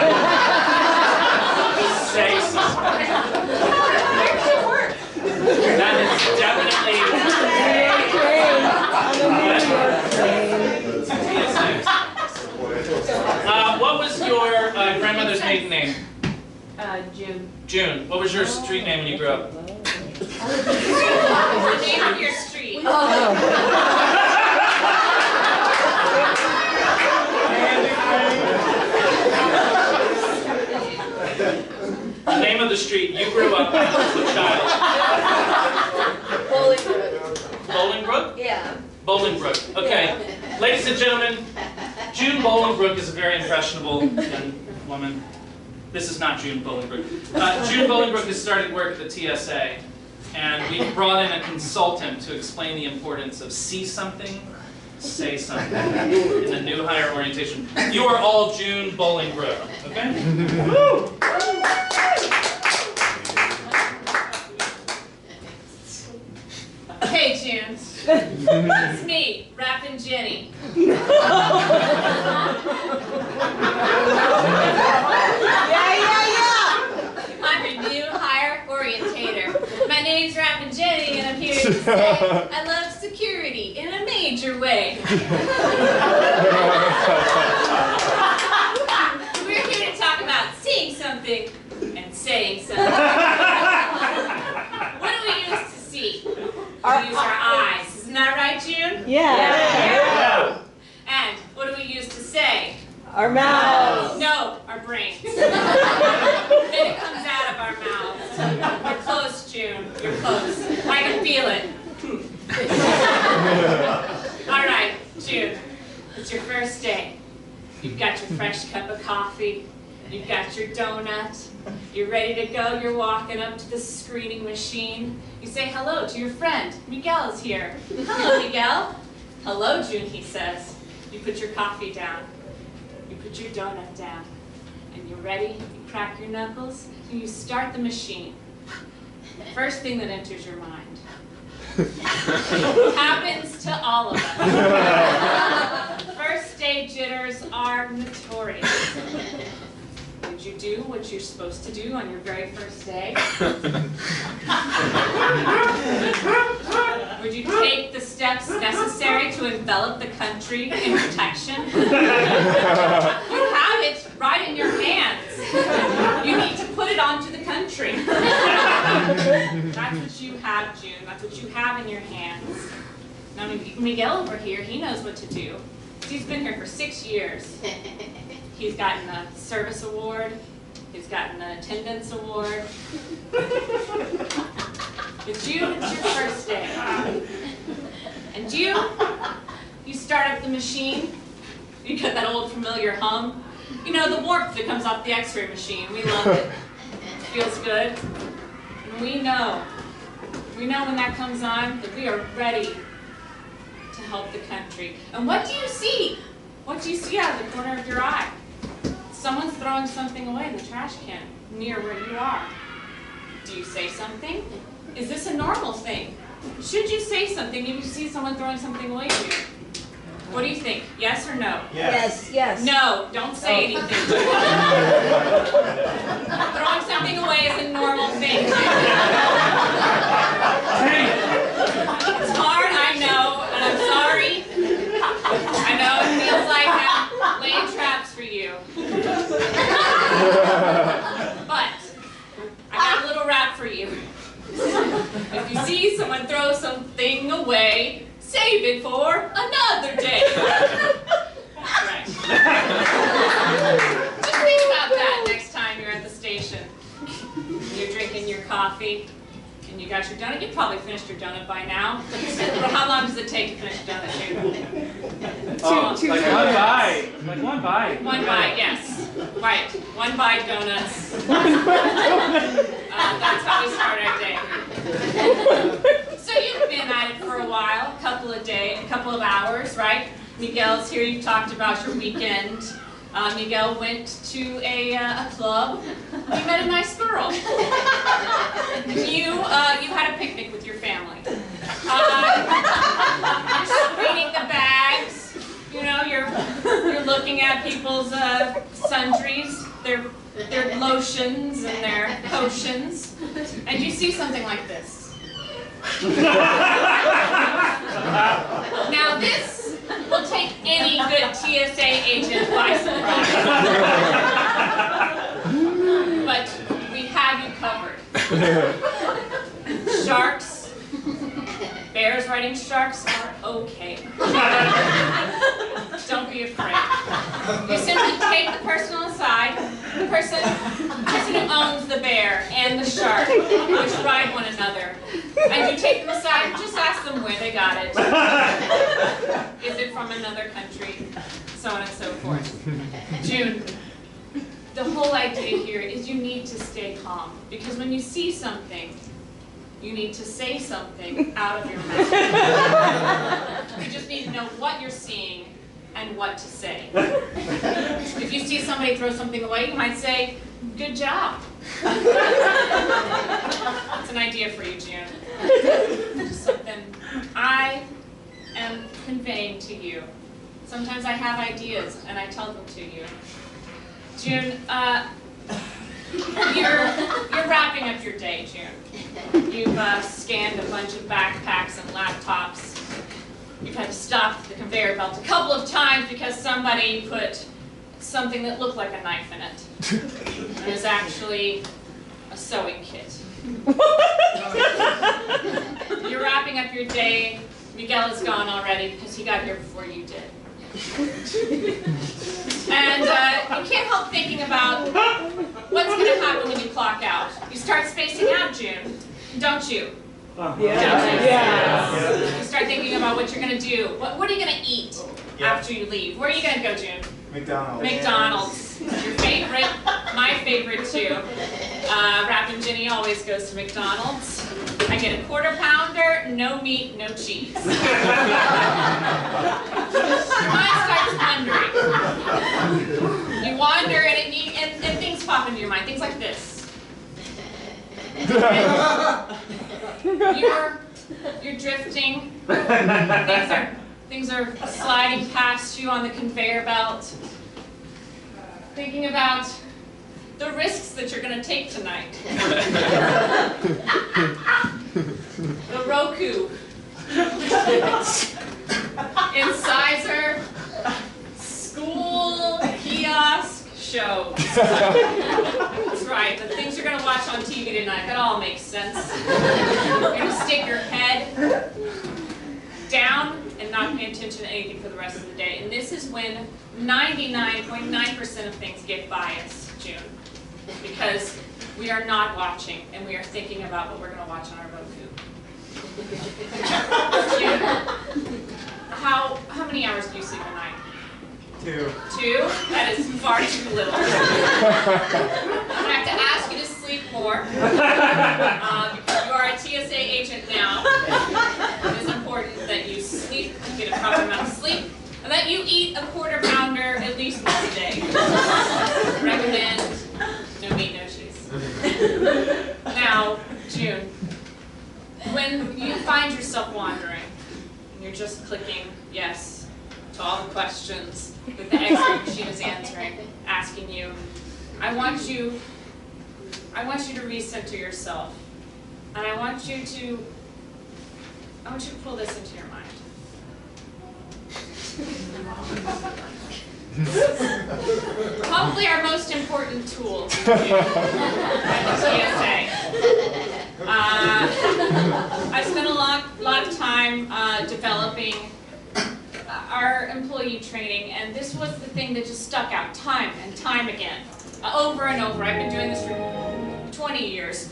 say something. That is definitely what was your grandmother's maiden name? June. June. What was your street name when you grew up? The name of your street. The name of the street you grew up as a child. Bolingbrook. Bolingbrook? Yeah. Bolingbrook. Okay. Ladies and gentlemen, June Bolingbrook is a very impressionable young woman. This is not June Bolingbrook. June Bolingbrook has started work at the TSA, and we brought in a consultant to explain the importance of see something, say something in the new higher orientation. You are all June Bolingbrook, okay? Woo! Hey, June. It's me, Rappin' Jenny. Yeah. I'm your new hire orientator. My name's Rappin' Jenny, and I'm here to say I love security in a major way. We're here to talk about seeing something and saying something. What do we use to see? We use our eyes. Isn't that right, June? Yeah. And what do we use to say? Our mouths. No, our brains. Then it comes out of our mouths. You're close, June. You're close. I can feel it. All right, June. It's your first day. You've got your fresh cup of coffee. You've got your donut. You're ready to go. You're walking up to the screening machine. You say hello to your friend. Miguel is here. Hello, Miguel. Hello, June, he says. You put your coffee down. You put your donut down. And you're ready. You crack your knuckles. And you start the machine. First thing that enters your mind. Happens to all of us. First day jitters are notorious. Did you do what you're supposed to do on your very first day? Would you take the steps necessary to envelop the country in protection? You have it right in your hands. You need to put it onto the country. That's what you have, June. That's what you have in your hands. Now, Miguel over here, he knows what to do. He's been here for 6 years. He's gotten a service award. He's gotten an attendance award. But June, it's your first day. And June, you start up the machine. You get that old familiar hum. You know, the warmth that comes off the x-ray machine. We love it. It feels good. And we know when that comes on that we are ready to help the country. And what do you see? What do you see out of the corner of your eye? Someone's throwing something away in the trash can near where you are. Do you say something? Is this a normal thing? Should you say something if you see someone throwing something away to you? What do you think? Yes or no? Yes. Yes. No, don't say anything. Throwing something away is a normal thing. It's hard, I know, and I'm a wrap for you. If you see someone throw something away, save it for another day. Right. Just think about that next time you're at the station. You're drinking your coffee, and you got your donut. You probably finished your donut by now. But how long does it take to finish a donut, too? Like one bite. Like one bite. One bite, yes. Right. One bite donuts. That's how we start our day. So you've been at it for a while, a couple of hours, right? Miguel's here. You've talked about your weekend. Miguel went to a club. You met a nice girl. You had a picnic with your family. You're screening the bags. You know, you're looking at people's sundries, their lotions and their potions, and you see something like this. Now this will take any good TSA agent by surprise. But we have you covered. Sharks, bears riding sharks are okay. Don't be afraid. You simply take the person aside, the person who owns the bear and the shark, which ride one another. And you take them aside and just ask them where they got it. Is it from another country? So on and so forth. June, the whole idea here is you need to stay calm. Because when you see something, you need to say something out of your mouth. You just need to know what you're seeing and what to say. If you see somebody throw something away, you might say, "Good job." That's an idea for you, June. Just something I am conveying to you. Sometimes I have ideas and I tell them to you. June, you're wrapping up your day, June. You've scanned a bunch of backpacks and laptops. You've had to stop the conveyor belt a couple of times because somebody put something that looked like a knife in it. It was actually a sewing kit. You're wrapping up your day. Miguel is gone already because he got here before you did. And you can't help thinking about what's going to happen when you clock out. You start spacing out, June, don't you? Yeah. You start thinking about what you're going to do. What are you going to eat after you leave? Where are you going to go, June? McDonald's. Your favorite, my favorite too. Rappin' Ginny always goes to McDonald's. I get a quarter pounder, no meat, no cheese. Your mind starts wandering. You wander and things pop into your mind, things like this. You're drifting. Things are sliding past you on the conveyor belt. Thinking about the risks that you're going to take tonight. The Roku. Incisor. School. Kiosk. Shows. That's right. The things you're going to watch on TV tonight. That all makes sense. You're going to stick your head down and not pay attention to anything for the rest of the day. And this is when 99.9% of things get biased, June. Because we are not watching and we are thinking about what we're going to watch on our Roku. June, how many hours do you sleep a night? 2. 2? That is far too little. I'm going to have to ask you to sleep more. Because you are a TSA agent now. It is important that you sleep, get a proper amount of sleep, and that you eat a quarter pounder at least once a day. Recommend no meat, no cheese. Now, June, when you find yourself wandering, and you're just clicking yes to all the questions that the X-ray machine is asking you, I want you to recenter yourself, and I want you to pull this into your mind. Probably our most important tool at the TSA. you training, and this was the thing that just stuck out time and time again, over and over. I've been doing this for 20 years.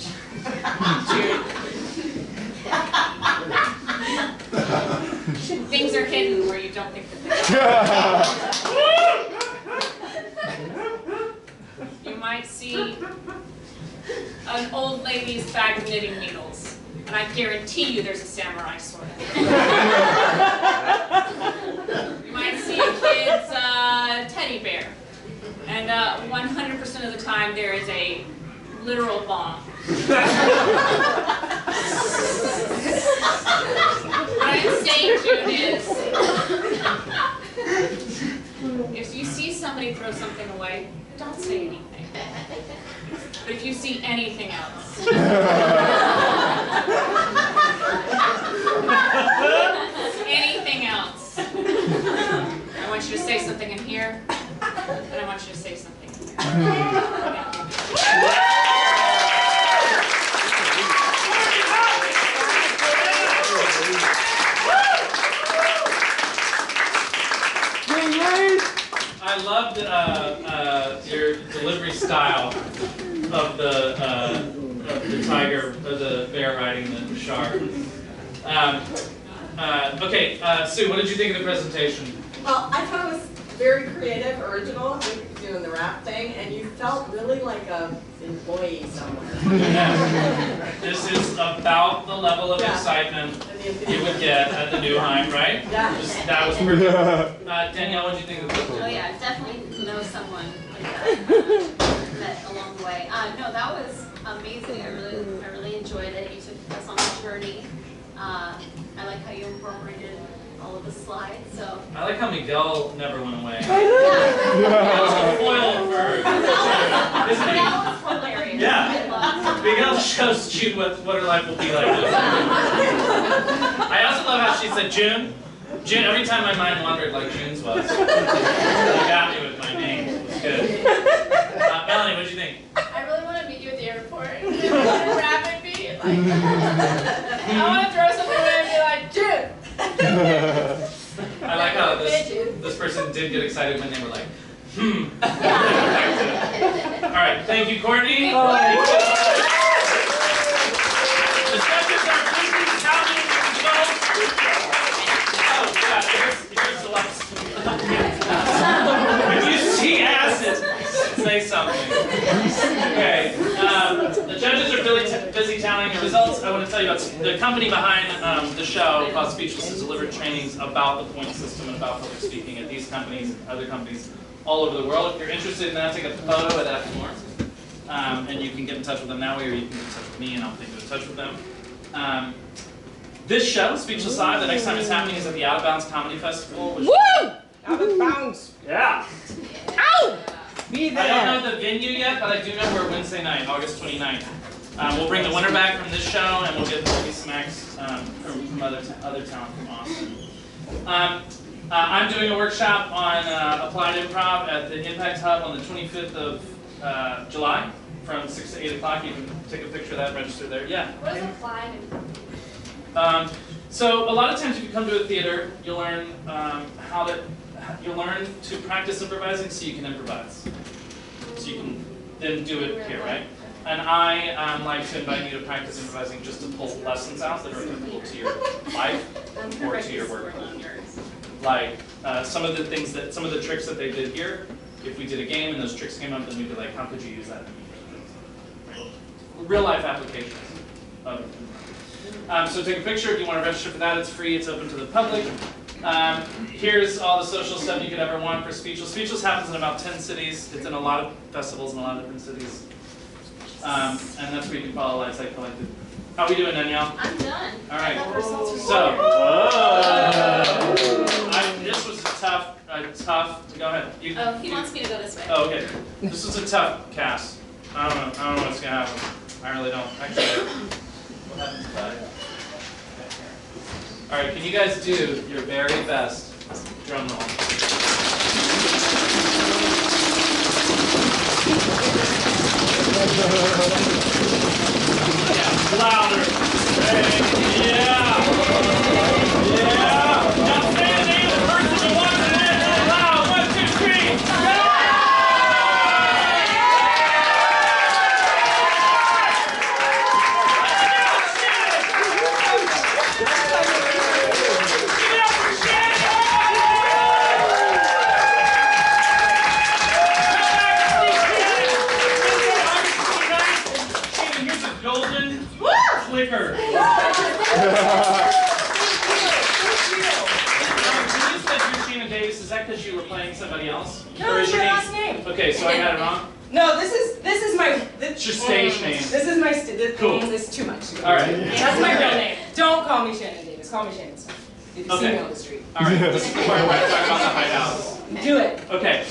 Things are hidden where you don't think that they are. You might see an old lady's bag of knitting needles, and I guarantee you there's a samurai sword in it. You might see a kid's teddy bear, and 100% of the time there is a literal bomb. What I'm saying, June, is if you see somebody throw something away, don't say anything. But if you see anything else, anything else, I want you to say something in here, and I want you to say something in here. I loved your delivery style of the tiger, or the bear riding the shark. Okay, Sue, what did you think of the presentation? Well, I thought it was very creative, original, doing the rap thing, and you felt really like a employee somewhere. Yeah. This is about the level of excitement you would get at the New Heim, right? Yeah. That was perfect. Danielle, what did you think of the Oh presentation? yeah, definitely know someone like that met along the way. No, that was amazing. I really enjoyed it. You took us on a journey. I like how you incorporated all of the slides. So I like how Miguel never went away. yeah, Miguel's a foil for, isn't he? that was hilarious. Yeah. I loved it. Miguel shows June what her life will be like. I also love how she said June. June, every time my mind wandered like June's was. You got me with my name. It was good. Melanie, what did you think? I really want to meet you at the airport. Rap at me. Like, I want to throw something away and be like, June! I like how this person did get excited when they were like, All right, thank you, Courtney. The judges are busy counting the results. Oh, God, here's the last. If you see acid, say something. Okay, the judges are busy tallying the results. I want to tell you about the company behind the show called Speechless has delivered trainings about the point system and about public speaking at these companies and other companies all over the world. If you're interested in that, take a photo at that form. And you can get in touch with them that way, or you can get in touch with me and I'll put you in touch with them. This show, Speechless Live, the next time it's happening is at the Out of Bounds Comedy Festival. Which Woo! Out of bounds. yeah. Ow! Be I there. don't know the venue yet, but I do know we're Wednesday night, August 29th. We'll bring the winner back from this show, and we'll get maybe some acts from other talent from Austin. I'm doing a workshop on applied improv at the Impact Hub on the 25th of July from 6 to 8 o'clock. You can take a picture of that and register there. Yeah? What is applied? So a lot of times if you come to a theater, you'll learn you'll learn to practice improvising so you can improvise. So you can then do it here, right? And I like to invite you to practice improvising just to pull lessons out that are applicable to your life or to your work. Like some of the tricks that they did here, if we did a game and those tricks came up, then we'd be like, how could you use that? Real life applications of it. So take a picture if you want to register for that. It's free. It's open to the public. Here's all the social stuff you could ever want for Speechless. Speechless happens in about 10 cities. It's in a lot of festivals in a lot of different cities. And that's where you can follow Lights Like Collected. How are we doing, Danielle? I'm done. All right. I got the results So, report. this was a tough. Go ahead. Oh, he wants me to go this way. Oh, okay. This was a tough cast. I don't know what's gonna happen. I really don't. Actually, what happens if I? All right. Can you guys do your very best drum roll? Yeah, louder. Hey, yeah. Yeah. Now say the name of the person you want to clicker. Thank Can you spell Christina Davis? Is that because you were playing somebody else? you. No, Or it's is your your last name. Okay, so I got it wrong. No, this is my. It's your stage name. This is my. This, Cool. This is too much. All right. That's my real name. Don't call me Shannon Davis. Call me Shannon Stone. If you see me on the street. All right. This is the part where I talk about the hideouts. Do it. Okay,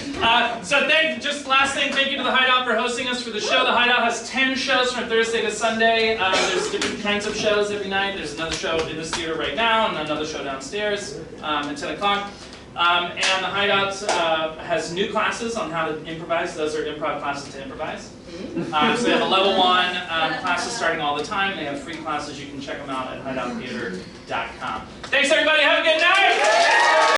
so just last thing, thank you to the Hideout for hosting us for the show. The Hideout has 10 shows from Thursday to Sunday. There's different kinds of shows every night. There's another show in this theater right now, and another show downstairs at 10 o'clock. And the Hideout has new classes on how to improvise. Those are improv classes to improvise. So they have a level 1 classes starting all the time. They have free classes. You can check them out at hideouttheater.com. Thanks, everybody. Have a good night.